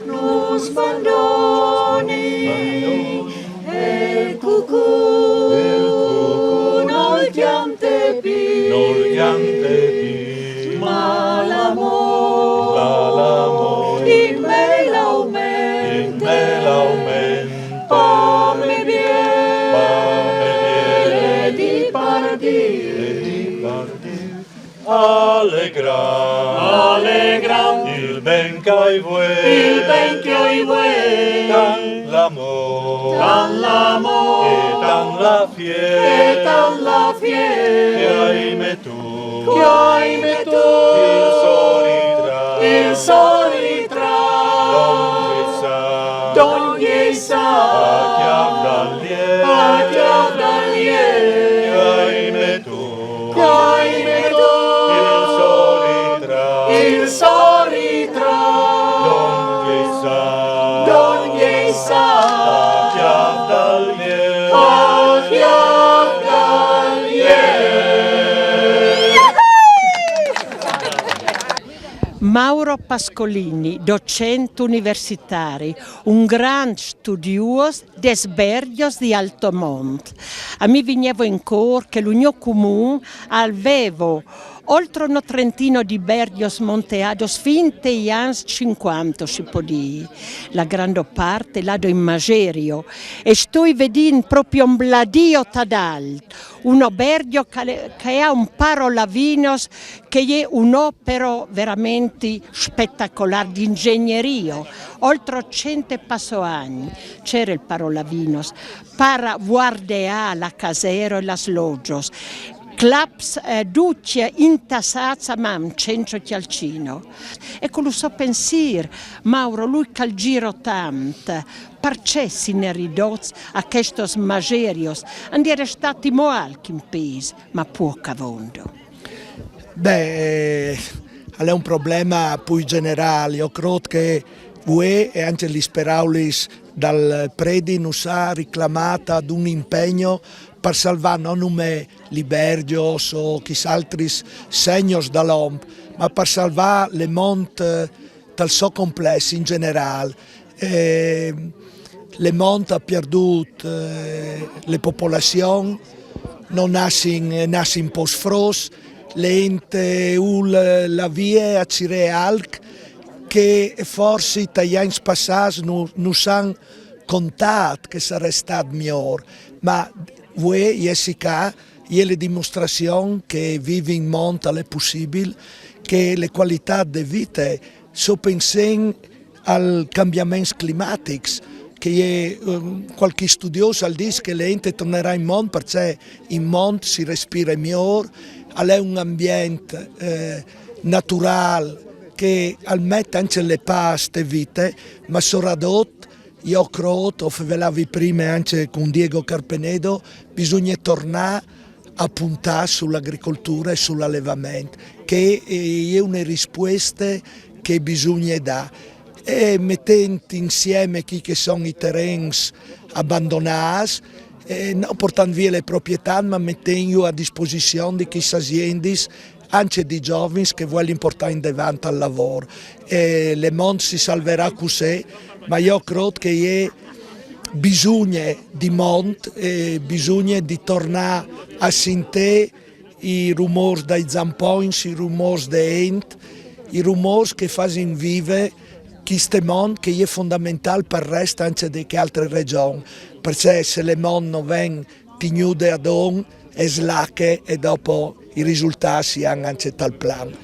nus bandoni el cucù nol chiante pi ma l'amor in me l'aumenta come viene di partir allegra il ben che hai vuoi tan l'amor e tan la fiera che hai me tu il solitra d'ogni sa a chiav d'allier che hai me tu il solitra d'ogni sa a chiav d'allier
Mauro Pascolini, docente universitario, un gran studioso des bergios di Altomont. A me veniva in cor che l'Unione Comune aveva oltre un trentino di bergios monteados fin degli anni 50, si può dire. La grande parte l'ado in Magerio e sto vedendo proprio un bladio tadal, un bergio che ha un parolavinos che è un'opera veramente spettacolare di ingegneria. Oltre 100 anni c'era il parolavinos para guardare la casero e las loggios. Claps duce intassati a un centro chialcino. E con lo so pensiero, Mauro, lui che giro tanto, perché si ne ridotti a questi magerios, andare stati molti in paese, ma poco avvondo.
Beh, è un problema più generale. Io credo che voi e anche gli speraulis dal predi non sa reclamata ad un impegno per salvare non come Libergios o chissà altri segnos dall'OMP, ma per salvare le monte dal suo complesso in generale. Le monte ha perduto le popolazioni, non nascono post-fros, l'ente la via a Cire Alc, che forse gli anni passati non hanno contato che sarebbe stato migliore, ma voi, Jessica, è la dimostrazione che vivere in monte è possibile, che le qualità di vita sono pensate ai cambiamenti climatici, che qualche studioso dice che l'ente tornerà in monte perché in monte si respira meglio, è un ambiente naturale che mette anche le paste vite, ma sono ridotte. Io credo, ve l'avevo prima anche con Diego Carpenedo, bisogna tornare a puntare sull'agricoltura e sull'allevamento, che è una risposta che bisogna dare. e mettendo insieme chi che sono i terreni abbandonati, non portando via le proprietà, ma mettendo a disposizione di queste aziende anche di giovani che vogliono portare in davanti al lavoro. Le mondo si salverà così, ma io credo che bisogna di mondo, bisogna di tornare a sentire i rumori dei zamponi, i rumori dei enti, i rumori che fanno vivere questo mondo che è fondamentale per il resto anche di altre regioni. Perché se le mondo non vengono tenuti ad on, è slacche e dopo i risultati si hanno anche tal plan.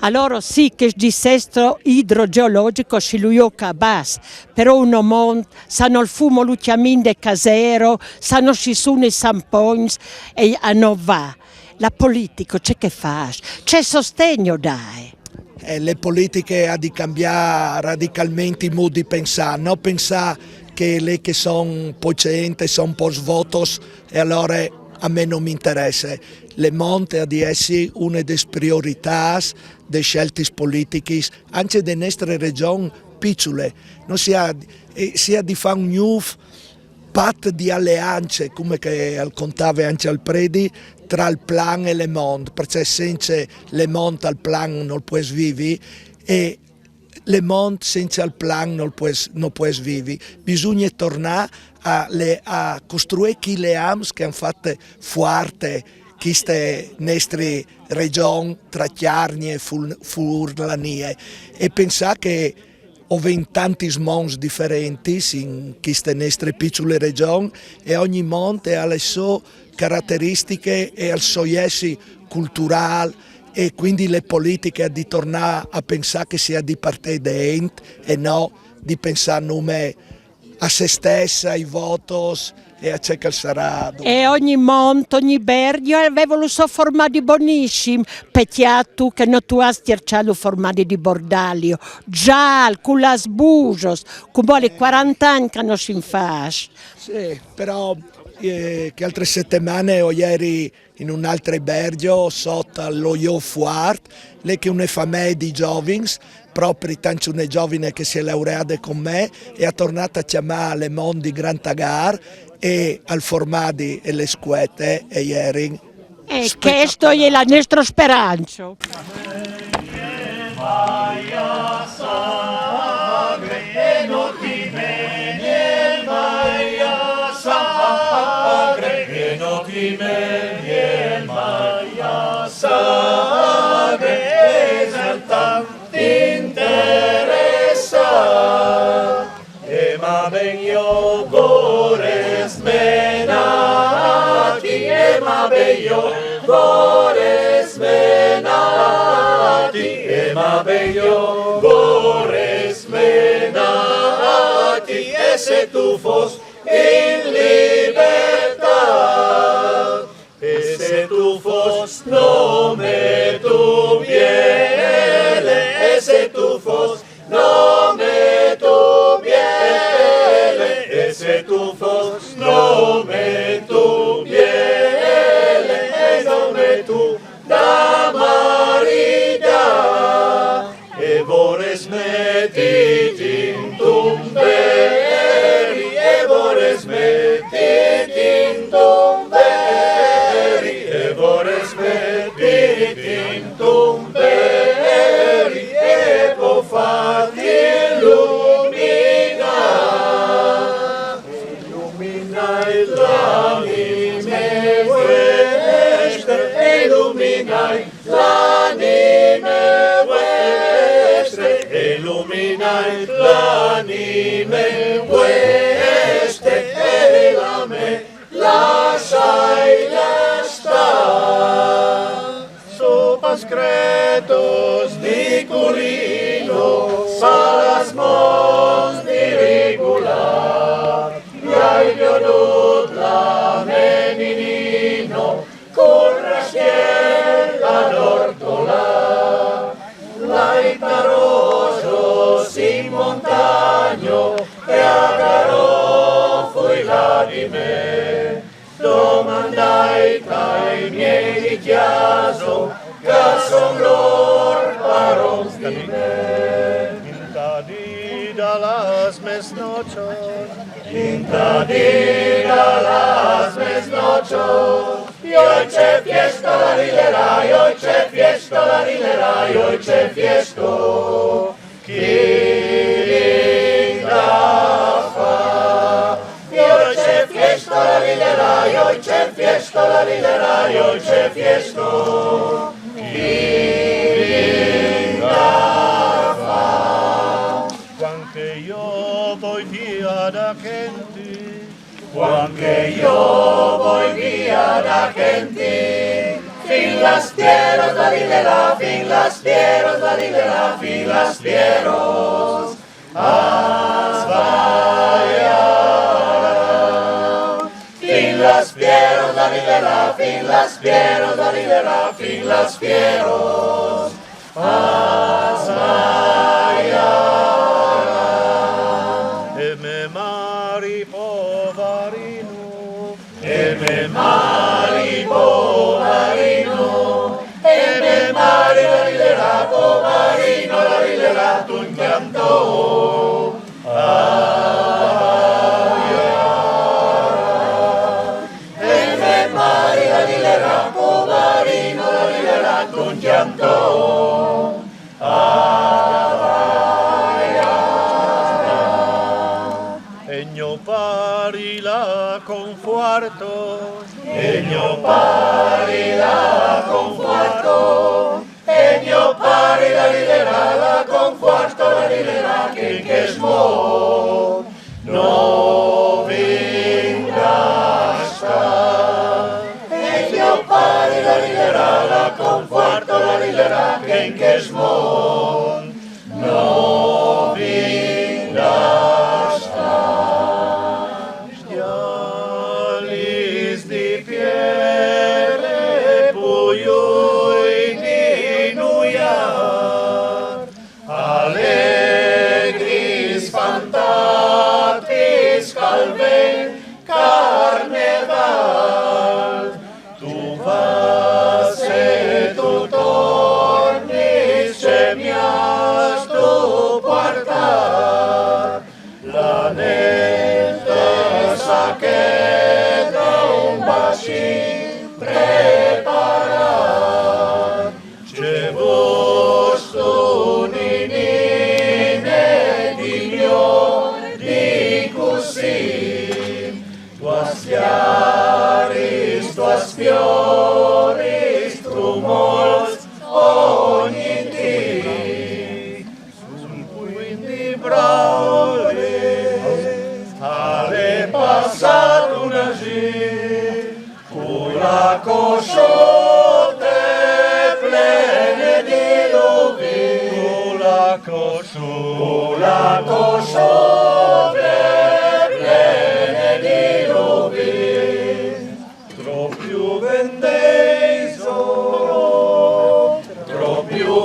Allora sì che il dissesto idrogeologico si luioca a basso, però uno mondo sanno il fumo luciaminde casero, sanno ci sono i samponi e a non va. La politica c'è che fa? C'è sostegno dai.
Le politiche hanno di cambiare radicalmente i modi di pensare, non pensare che le che sono pocente sono un po' svotos e allora a me non mi interessa. Le monte ha di essere una delle priorità delle scelte politiche anche delle nostre regioni piccole. Non si ha di fare un nuovo patto di alleanze, come che contava anche al Predi, tra il plan e le monte, perché senza le monte al plan non puoi vivere e le monte senza il plan non puoi vivere. Bisogna tornare a costruire le AMS che hanno fatto forte queste nostre regioni tra Chiarni e Furlanie e pensare che ho tanti mons differenti in queste nostre piccole regioni e ogni monte ha le sue caratteristiche e il suo essere culturale e quindi le politiche di tornare a pensare che sia di parte di ente e no di pensare nome a se stessa, ai votos e a ciò che sarà.
E ogni monte, ogni bergo avevano formati buonissimi, peccato che non tu hai stirciato formati di Bordalio, già con le sbusos, come le 40 anni che non si fa.
Sì, però che altre settimane o ieri in un altro albergo sotto lo Io Fuart, lei che è una famiglia di giovani, proprio tanto una giovane che si è laureata con me e è tornata a chiamare le Mon di Gran Tagar e al formati e le scuete e ieri.
E questo è la nostra speranza.
Gores menati, ema bello, gores menati, e se tu fos in libertà, e se tu fos nome tu biele, e se tu fos nome tu biele, e se tu fos nome tu biele, da marida e vores metit in tumberi e vores metit in tumberi e vores metit in tumberi e po fatti illumina l'anime illuminai l'anime vostre, illuminai l'anime vostre, e la me lasciai l'estar. Sopas cretos di curino, salas mons di regular, mi hai venuto la meninino, corra schiella d'ortola, l'aitaroso si montagno e a garofo i là di me. Domandai ai miei di chiaso, che son lor parons di me.
las mesnochos,
Pintadina las mesnochos, y hoy c'è fiesta la rilera, y hoy c'è fiesta la rilera, y hoy c'è fiesto. Chi vinga fa, y hoy c'è fiesta la rilera, y hoy c'è fiesta la rilera, y hoy c'è fiesto.
quanche io voi via da Kenti,
Quanche io voi via da Kenti, fin las pieros la rilera, fin las pieros la rilera, fin las pieros asvaiara. Fin las pieros la rilera, fin las pieros la rilera, fin las pieros asvaiara.
e me mari povarino,
E me mari povarino, e me mari la rilera, povarino la rilera, tu in pianto. E me mari la rilera, povarino la rilera, tu in pianto.
e mio pari la conforto,
E mio pari la conforto, e mio pari la rilera, la conforto la rilera, che smo no vingasta. E mio pari la rilera, la conforto la rilera, che smo no vingasta.
Stialis di piede puiui di nuiar,
Allegris fantatis calven carneval, tu vas e tu tornis, ce mi-has tu poartat, la neta sacheta un bacin preparat, ce vos tu ninine di mio di cusin, tuas iaris, tuas fioris, trumos ogni dì, quindi braule, ale passat una zi, cura cosciote plene di luvi, cura cosciote plene di luvi, tro più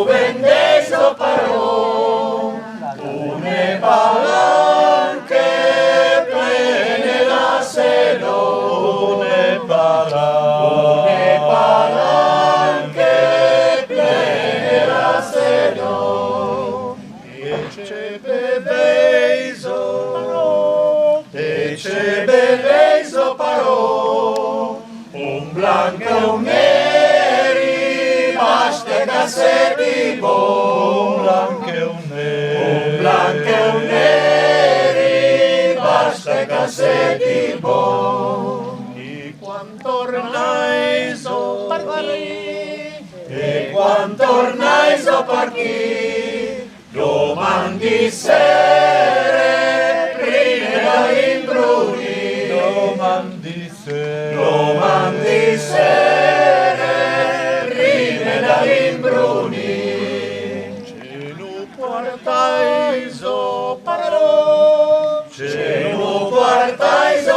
vendeso parò, une palanche plene la seno, une palanche plene la seno, e ce beveiso parò, un blanco e un neri, baste casseti bon, un blanco e un neri, baste casseti bon. E quando tornaiso partì, domandi sere, prime da imbruni, domandi sere, prime da imbruni, ce nu quartaiso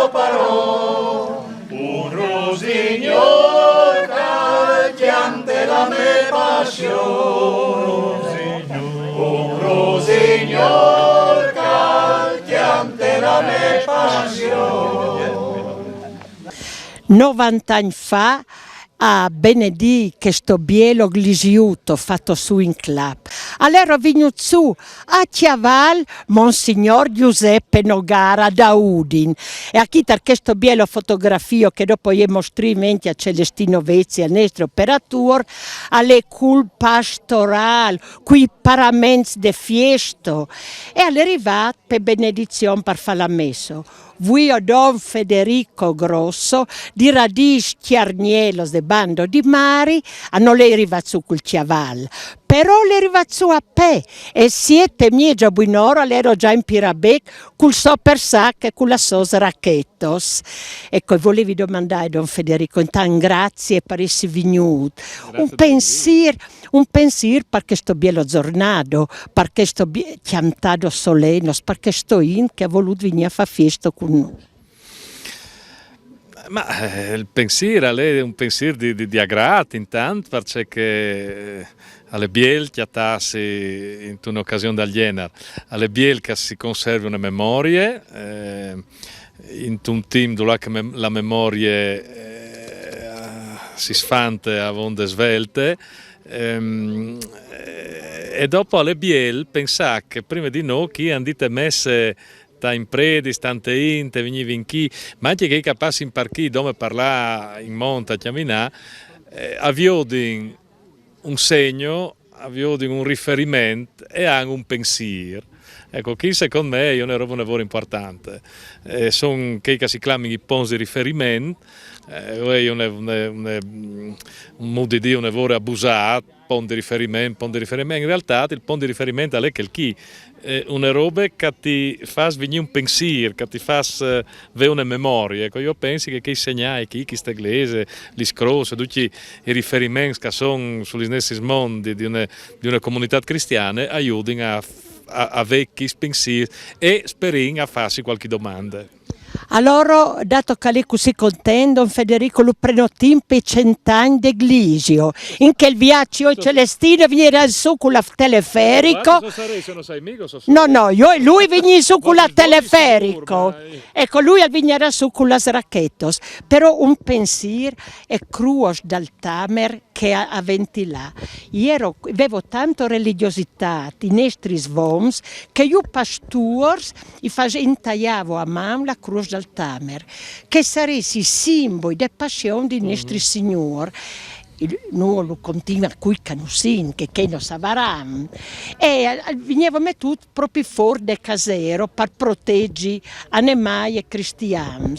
parò, un rosignol calciante la me passione, un rosignol calciante la me passione.
90 anni fa a benedì questo bielo glisiuto fatto su in club. Allora venuto su a Chiaval Monsignor Giuseppe Nogara da Udin e a chi questo bielo fotografio che dopo gli mostri a Celestino Vezzi al nostro operatore alle cul pastoral qui paraments de fiesto e all'arrivato per benedizione per fare la messa. Vui o Don Federico Grosso di Radice Chiarnielos de Bando di Mari hanno le arrivato col Chiaval, però le arrivato a pe e siete mie già buon'ora l'ero già in Pirabec col super sac e con la sosa racchettos. Ecco, volevi domandare Don Federico, intanto grazie per essere venuto. Un pensiero per questo bielo giornato, per questo chiantato soleno, per questo in che ha voluto venire a fare festa con noi.
Ma il pensiero è un pensiero di aggrati intanto perché alle biel chiatassi in un'occasione del genere, alle biel che si conservi una memoria, in un team dove la memoria si sfante a onde svelte, e dopo alle biel pensare che prima di noi chi andite messe ta in predi, stante in, te venivi in chi, ma anche che capassi in parchi dove parlare in monta a chiaminà, avviodi un segno, avviodi un riferimento e anche un pensiero. Ecco, chi secondo me è un lavoro importante. Sono che si chiamano i punti di riferimento, un modo di dire un lavoro abusato, punto di riferimento. In realtà il punto di riferimento è che il chi una roba che ti fa svenire un pensiero, che ti fa avere una memoria. Ecco, io penso che chi segnai, chi sta inglese, gli scrossi, tutti i riferimenti che sono sugli stessi mondi di una comunità cristiana aiutano a avere questi pensieri e speriamo a farsi qualche domanda.
Allora, dato che lei è così contento, Federico lo prenotim per 100 anni d'Eglisio, in che il viaggio Celestino viene su con la teleferico. No, io e lui veniamo su con la teleferico. Ecco, lui viene su con la racchettos. Però un pensiero è cruos dal tamer che a ventilà. Io avevo tanto religiosità, i nostri svoms, che io pastors intagliavo a mano la croce dal tamer, che saresti simbolo di passione di nostri Signore. Noi lo continua qui canusin che non savaram e venivamo tutti proprio fuori del casero per proteggere animali e cristiani.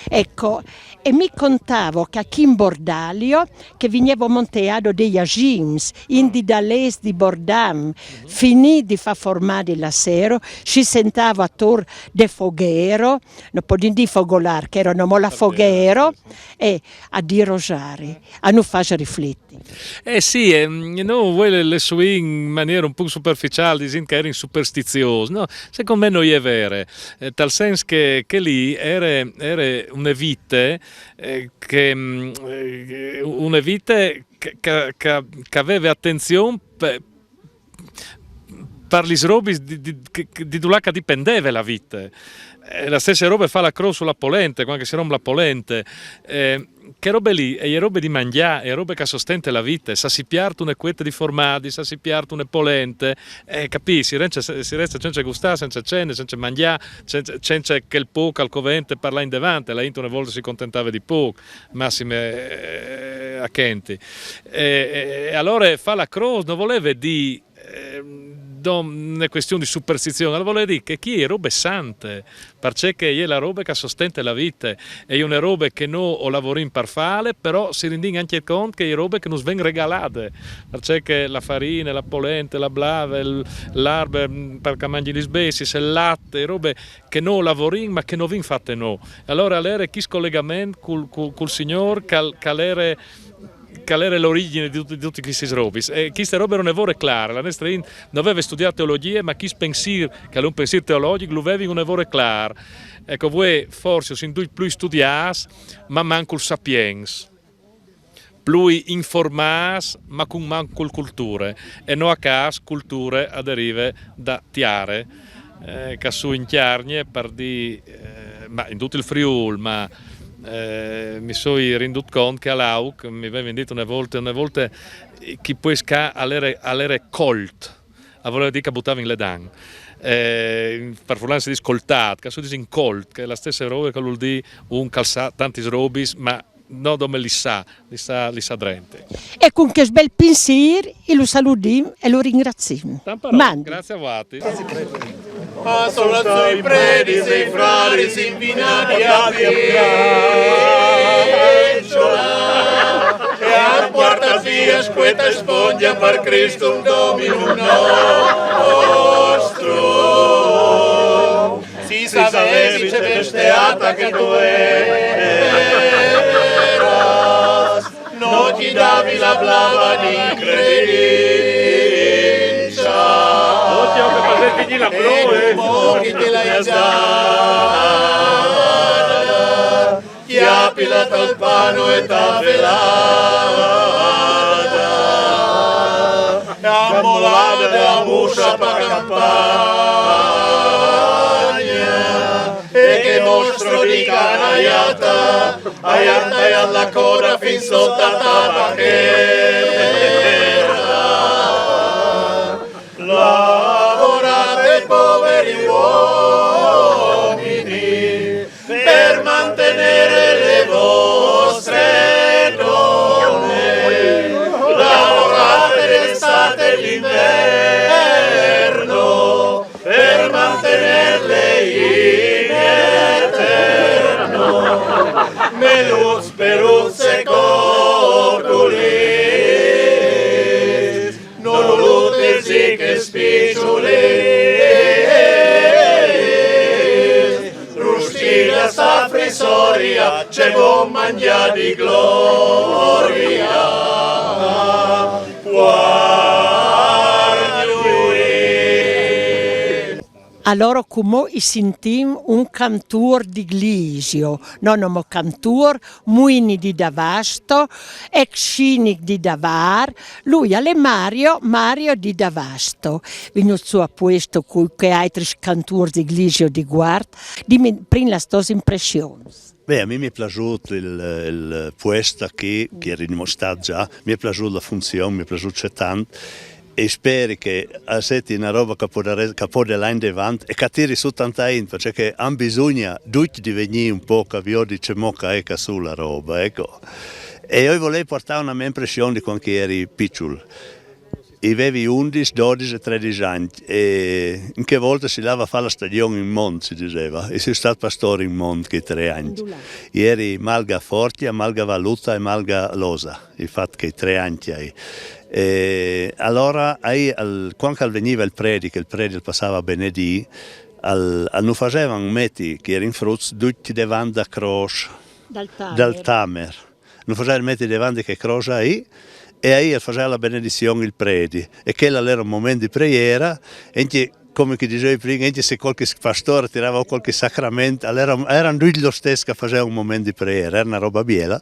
Ecco, e mi contavo che a Kim Bordalio che veniva monteato degli agims in di dall'est di Bordam finì di far formare la sera si sentava attorno de foghero non podia di fogolar che erano la foghero e a di rosari a non fare rifletti.
Sì, no, voi le sue in maniera un po' superficiale dicono che erano superstiziosi, no? Secondo me non è vero, tal senso che lì era una vita che aveva attenzione per gli robi di dove dipendeva la vita. La stessa roba fa la croce sulla polente, quando si rompe la polente. Che robe lì, e le robe di mangiare, e robe che sostenta la vita, sa si piarta una quetta di formaggi, sa si piarta una polente, capisci, si resta senza gustare, senza cene, senza mangiare, senza che il poco al covente parla in davanti, la Inter una volta si contentava di poco, massime a Kenti. E allora fa la croce, non voleva di una questione di superstizione, allora vuol dire che chi è robe sante, perché è la roba che sostenta la vita, è una roba che noi o lavoriamo per fare, però si rendiamo anche conto che è roba che non vengono regalate, perché la farina, la polente, la blave, l'erba perché mangi gli sbessi, il latte, robe che noi lavoriamo ma che non vengono fatte noi. Allora l'era chi scollegamento col Signore, qual era l'origine di tutti questi robi. E queste robe erano nevore clare. La nostra non aveva studiato teologia, ma chi pensiero, che era un pensiero teologico, lo aveva in un nevore clare. Ecco, voi forse si più studiate, ma manco il sapiens. Più informati, ma con manco il culture. E non a caso, culture a derive da tiare, che su in chiarnie, per di, ma in tutto il Friuli, ma mi sono renduto conto che all'AUC mi aveva detto una volta che poi all'era colt, a voler dire che buttava in le dan. Per forlanza di scoltato, che sono in colt, che è la stessa roba che vuol dire un calzato, tanti robis, ma non dove li sa drente.
E con che bel pensiero, lo salutim e lo ringraziamo.
Grazie a voi.
Sono i preti, i frari, si invinati a Picciola e a porta via squetta e spoglia per Cristo un Dominum nostro. Si sapevi c'è besteata che tu eras, non ti davi la blava di creenza. E pochi te l'hai già, chiappilata al pano e tavelata, ammolata a muscia pa campagna, e che mostro di canaiata, aiata alla coda fin sotto a tabacchera. Lavorate poveri uomini per mantenere le vostre donne, lavorate l'estate e l'inverno per mantenerle in eterno, meluz peruzze coculis, non ulutesi che spiccioli, ruscina sta frisoria, c'è buon mangia di gloria.
Allora come sentim un cantor di Glisio, non un cantor, muini di Davasto, ex scenic di Davar, lui è Mario di Davasto. Venuto su a questo che altri cantori di Glisio di Guard, prima le tue impressioni.
Beh, a me mi è piaciuto il puesto che era dimostrato già, mi è piaciuta la funzione, mi è piaciuto tanto. E spero che sia una roba che può andare davanti e che tiri su tanta gente, perché hanno bisogno tutti di venire un po' a vedere c'è mocca sulla roba, ecco. E io volevo portare una mia impressione di quando eri piccolo. Avevi 11, 12 e 13 anni e in che volta si lava a fare la stagione in Mont, si diceva, e sono stato pastore in Mont che 3 anni. Ieri Malga Fortia, Malga Valuta e Malga Losa, il fatto che 3 anni hai. E allora, quando veniva il predico passava benedì, non facevano metti che erano in fruzzo, tutti davanti a croce dal Tamer. Non facevano metti davanti che croce ahí, e ahí faceva la benedizione il predi. E quello era un momento di preghiera, e come dicevi prima, se qualche pastore tirava qualche sacramento, erano tutti lo stesso che facevano un momento di preghiera, era una roba biela,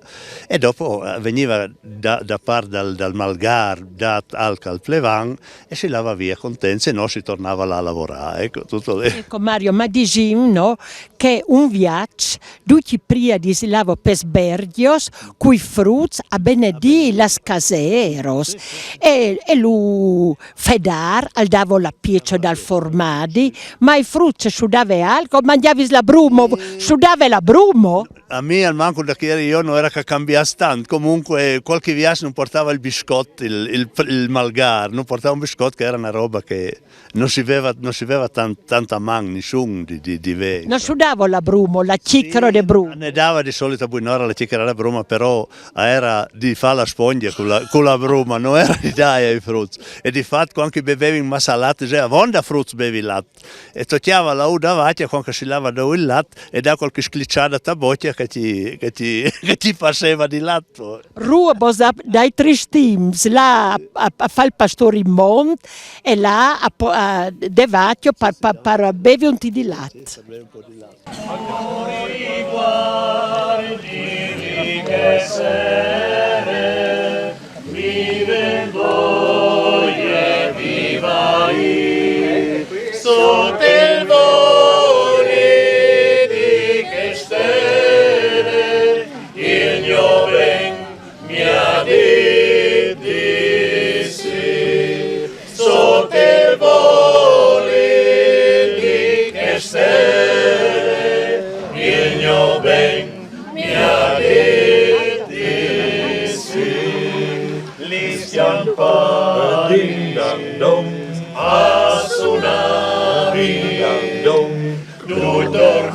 e dopo veniva da parte dal Malgar, da al Plevan, e si lava via contento, se no si tornava là a lavorare, ecco, tutto lì.
Ecco Mario, ma diciamo che un viaggio, tutti prima di si lava per sbergios, cui frutti a benedì las caseros, e lui fedar al davo la pietà dal formadi, ma i frutti sudave alco, mangiavi la brumo, sudave la brumo?
A me al manco da che io non era che cambiasse tanto, comunque qualche viaggio non portava il biscotto, il malgar, non portava un biscotto che era una roba che non si aveva tanta man, nessuno di ve.
Non sudavo la brumo, la cicchera di brumo.
Ne dava di solito a buon'ora la cicchera di brumo, però era di fare la spoglia con la bruma, non era di dare ai frutti. E di fatto quando bevevi in massalata, diceva, vonda frutti bevi il latte. E toglieva la uda vaccia quando si lava da il latte e da qualche sclicciata a boccia che ti faceva di latte.
Rubo dai tristims, là a fare il pastore in Mont e là a de vacchio per bevi un tì di latte.
Che sere vive in voi e viva io sotto il voli di che stelle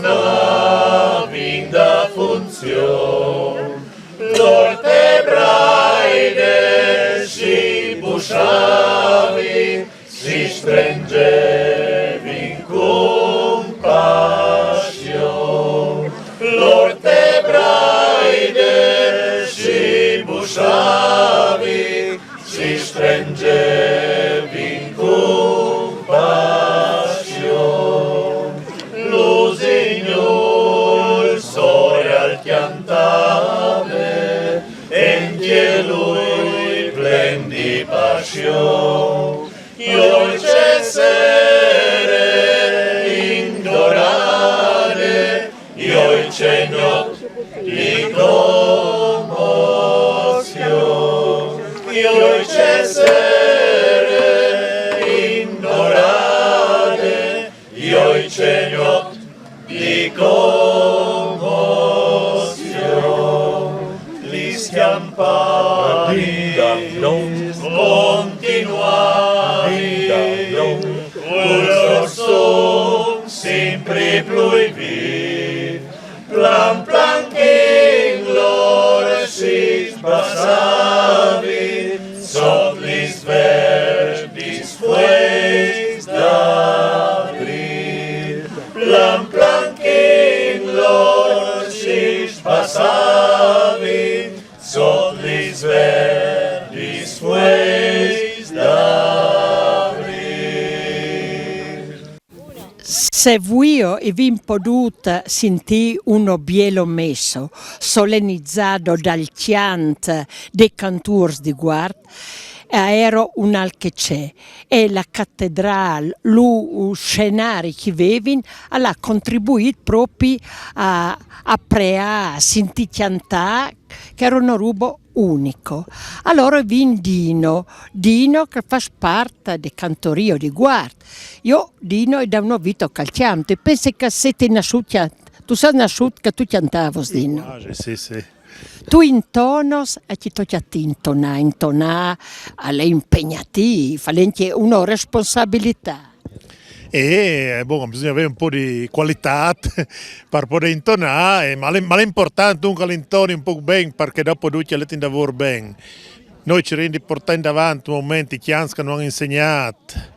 torna vinda funzione, l'orte braide si busciavi, si stringevi in compassione, l'orte braide si busciavi, si stringevi in compassione, lo Signor sole al chiantave, e che lui plendi passione, io cessere ignorare, io cenno di commozione, io cessere ignorare, io cenno di commozione, gli schiampani continuati, quello son sempre pluivi, plan plan che in loro si passavi, son gli verdis fueis d'aprir, plan plan che in loro si passavi, son gli verdis fueis d'aprir.
Se voi e vi potuta sentire uno bielo messo, solennizzato dal chant dei cantori di guardia, era un al che c'è, e la cattedrale, lo scenario che vevin, ha contribuito proprio a a sentire cantare, che era una roba unico. Allora vin Dino che fa parte del cantorio di guardia. Io Dino è da una vita calciante, penso che siete nasciuti, tu sei nasciuto che tu cantavi Dino.
Sì.
Tu intonos e ti tocca intonare, è impegnativo, è una responsabilità.
Bisogna avere un po' di qualità per poter intonare, ma è importante che l'intoni un po' bene perché dopo tutti le lavoro bene. Noi ci rendiamo portare davanti momenti che non hanno insegnato,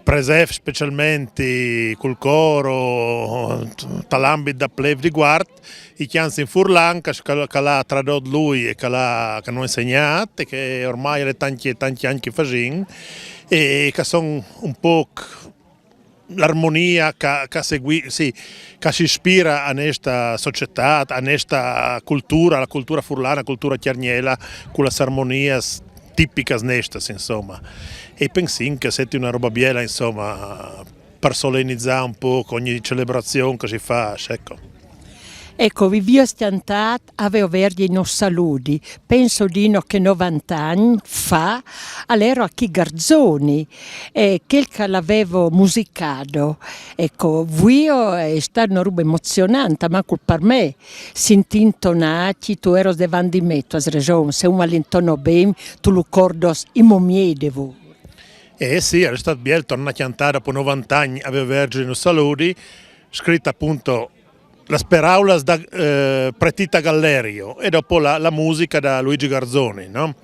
presef specialmente col coro, talambit da plev di guard, i chianzi in furlan che l'ha tradotto lui e che hanno insegnato e che ormai le tanti anni che facciamo e che sono un po' l'armonia che si ispira a questa società, a questa cultura, la cultura furlana, la cultura chiarniela, con le armonie tipiche nestas, insomma. E penso che sia una roba bella, insomma, per solennizzare un po' ogni celebrazione che si fa, ecco.
Ecco, vi ho stiantato, avevo verdi i nostri saluti. Penso Dino che 90 anni fa all'ero a chi Garzoni, che l'avevo musicato. Ecco, è stata una roba emozionante, ma per me, sintintonati, tu ero davanti a me, tu hai ragione, se uno l'intono bene, tu lo cordos i momie di voi.
Sì, è stato bello tornare a cantare dopo 90 anni, avevo verdi i nostri saluti, scritta appunto le paraulas da Pretita Gallerio e dopo la musica da Luigi Garzoni, no?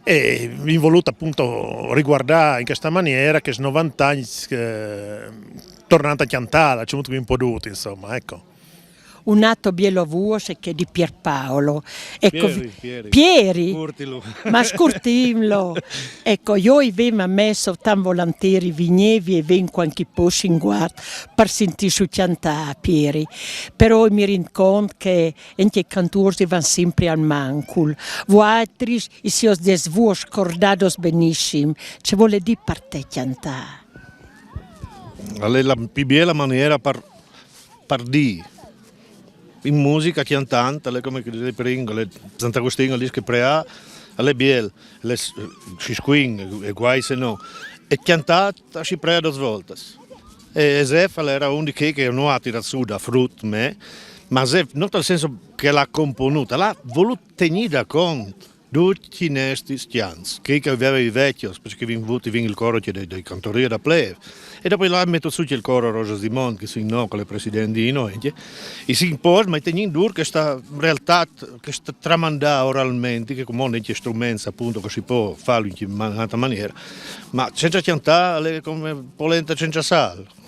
E mi voluto appunto riguardare in questa maniera che 90 anni tornando a cantare, ci siamo un po' dovuti, insomma, ecco.
Un atto bielo voce che è di Pierpaolo. Ecco,
Pieri.
Ma scurtimlo. Ecco, io avevo messo tan volentieri vignevi e vengo anche posto in guardia per sentire su cantare Pieri. Però mi rendo conto che anche i cantori vanno sempre al mancul. Voi i sios des vuoi scordados benissimo. Ci vuole di per te cantare.
È la più bella maniera per dire. In musica cantante, come le pringo, le Sant'Agostino, le che prea, le biel, le si squing, e guai se no. E cantata si prea 2 volte. E Zef era uno di che non ha tirato su da frutto me, ma Zef non nel senso che l'ha componuta, l'ha voluto tenere conto. Tutti i nostri stianzi, che aveva i vecchi, perché vi il coro dei cantori da plebe, e dopo là metto su il coro Rosa Simon, che si no con le presidenti di noi, e si impone, ma tenendo duro questa realtà, che sta tramandata oralmente, che come non c'è strumenti appunto che si può fare in un'altra maniera, ma senza cantare come polenta senza sale.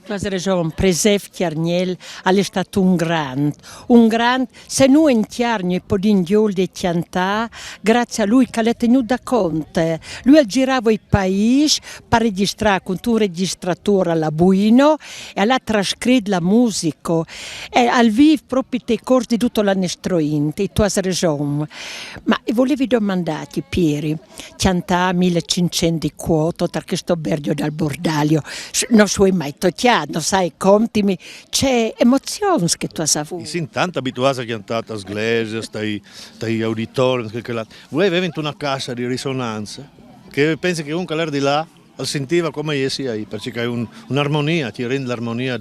Tu hai ragione, Presef Tiarniel è stato un grande, se non in Tiarni podindiol di Tiantà, grazie a lui che l'ha tenuto da conto. Lui ha girato il paese per registrare con un registratore alla Buino e ha trascritto la musica e al vivo proprio i corsi di tutto l'annestrointe, tu hai ragione. Ma volevo domandarti, Pieri, Tiantà 1500 di quoto tra questo bergo dal Bordaglio, non so mai tocchiato. Non sai, contimi, c'è emozione che tu hai avuto.
Sono tanto abituato a cantare a sglese, stai auditori, voi avete una cassa di risonanza che pensi che comunque all'era di là sentiva come essi hai, perché hai un'armonia, ti rende l'armonia,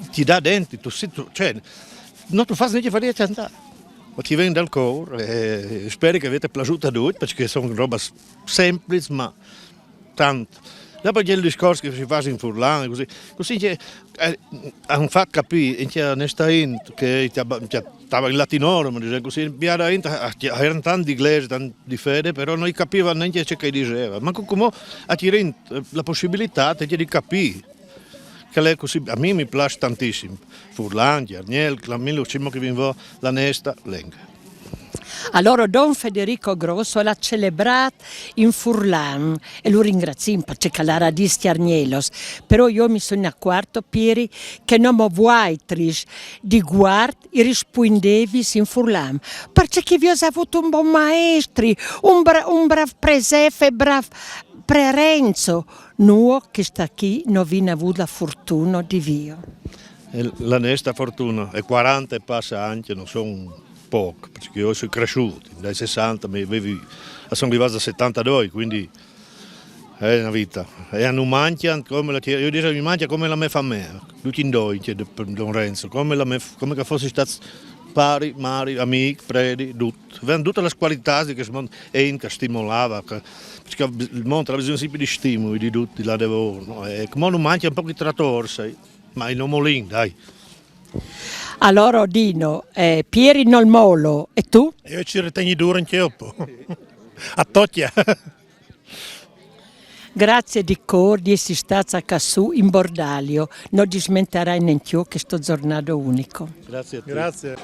ti dà denti, cioè non tu fai niente fare a cantare, ma ti viene dal cuore e spero che avete piaciuto a tutti, perché sono roba semplice ma tanto. Dopo c'è il discorso che si fa in Furlan, così hanno fatto capire, onestamente, che stava in latino, ma così, erano tanti inglesi, tanti di fede, però non capivano neanche ciò che diceva. Ma come ha la possibilità di capire, che è così, a me mi piace tantissimo. Furlan, Tiarniel, Clamillo, Cimo che viene la Nesta, Lenga.
Allora Don Federico Grosso l'ha celebrato in Furlan e lo ringrazio perché la radis Tiarnielos, però io mi sono accorto, Pieri, che non mi vuoi di guard e rispondevi in Furlan, perché vi ho avuto un buon maestro, un bravo presefe, bravo Prerenzo, nuo che sta qui non vi ha avuto la fortuna di Dio.
La Nesta fortuna, e 40 passa anche, non sono poco, perché io sono cresciuto, dai 60 sono arrivato a 72, quindi è una vita. E non mangia come io dico mi mangia come la mia famiglia, tutti in due, Don Renzo, come che fosse stato pari, mari, amici, predi, tutto. Avevano tutte le qualità che stimolava, perché il mondo ha bisogno sempre di stimoli, di tutti, là devo, no? E come non mangia un po' di trattore, ma in omolin, dai.
Allora Dino, Pieri non molo, e tu?
Io ci ritengo duro in chioppo, a tocchia.
Grazie di cuore di essere stata su in Bordaglio, non dismenterai neanche che sto giornato unico.
Grazie a te.
Grazie.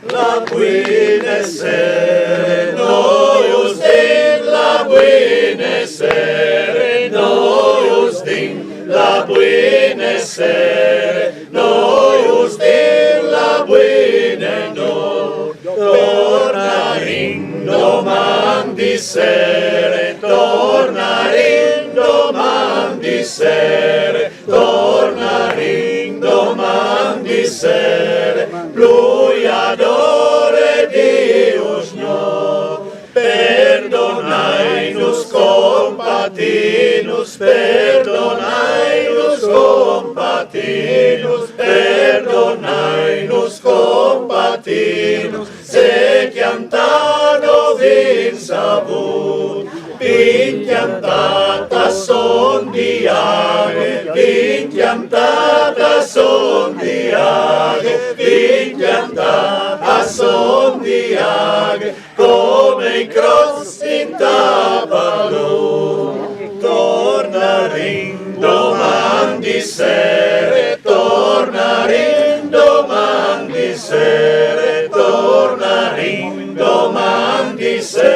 La buena sere, noius din, la buena sere, noius din, la buena sere, noius din, la buena no. Tornarin domandi sere, tornarin domandi sere, tornarin domandi sere, lui adore Deus no, perdonai-nos, compati-nos, perdonai-nos, compati compatinus, perdonai-nos, compatinus, se chiantano vin savut, piantata son diage, piantata son diage, piantata son diage, come i crossi in tabalù. Torna domani sere, torna domani sere, torna domani sere.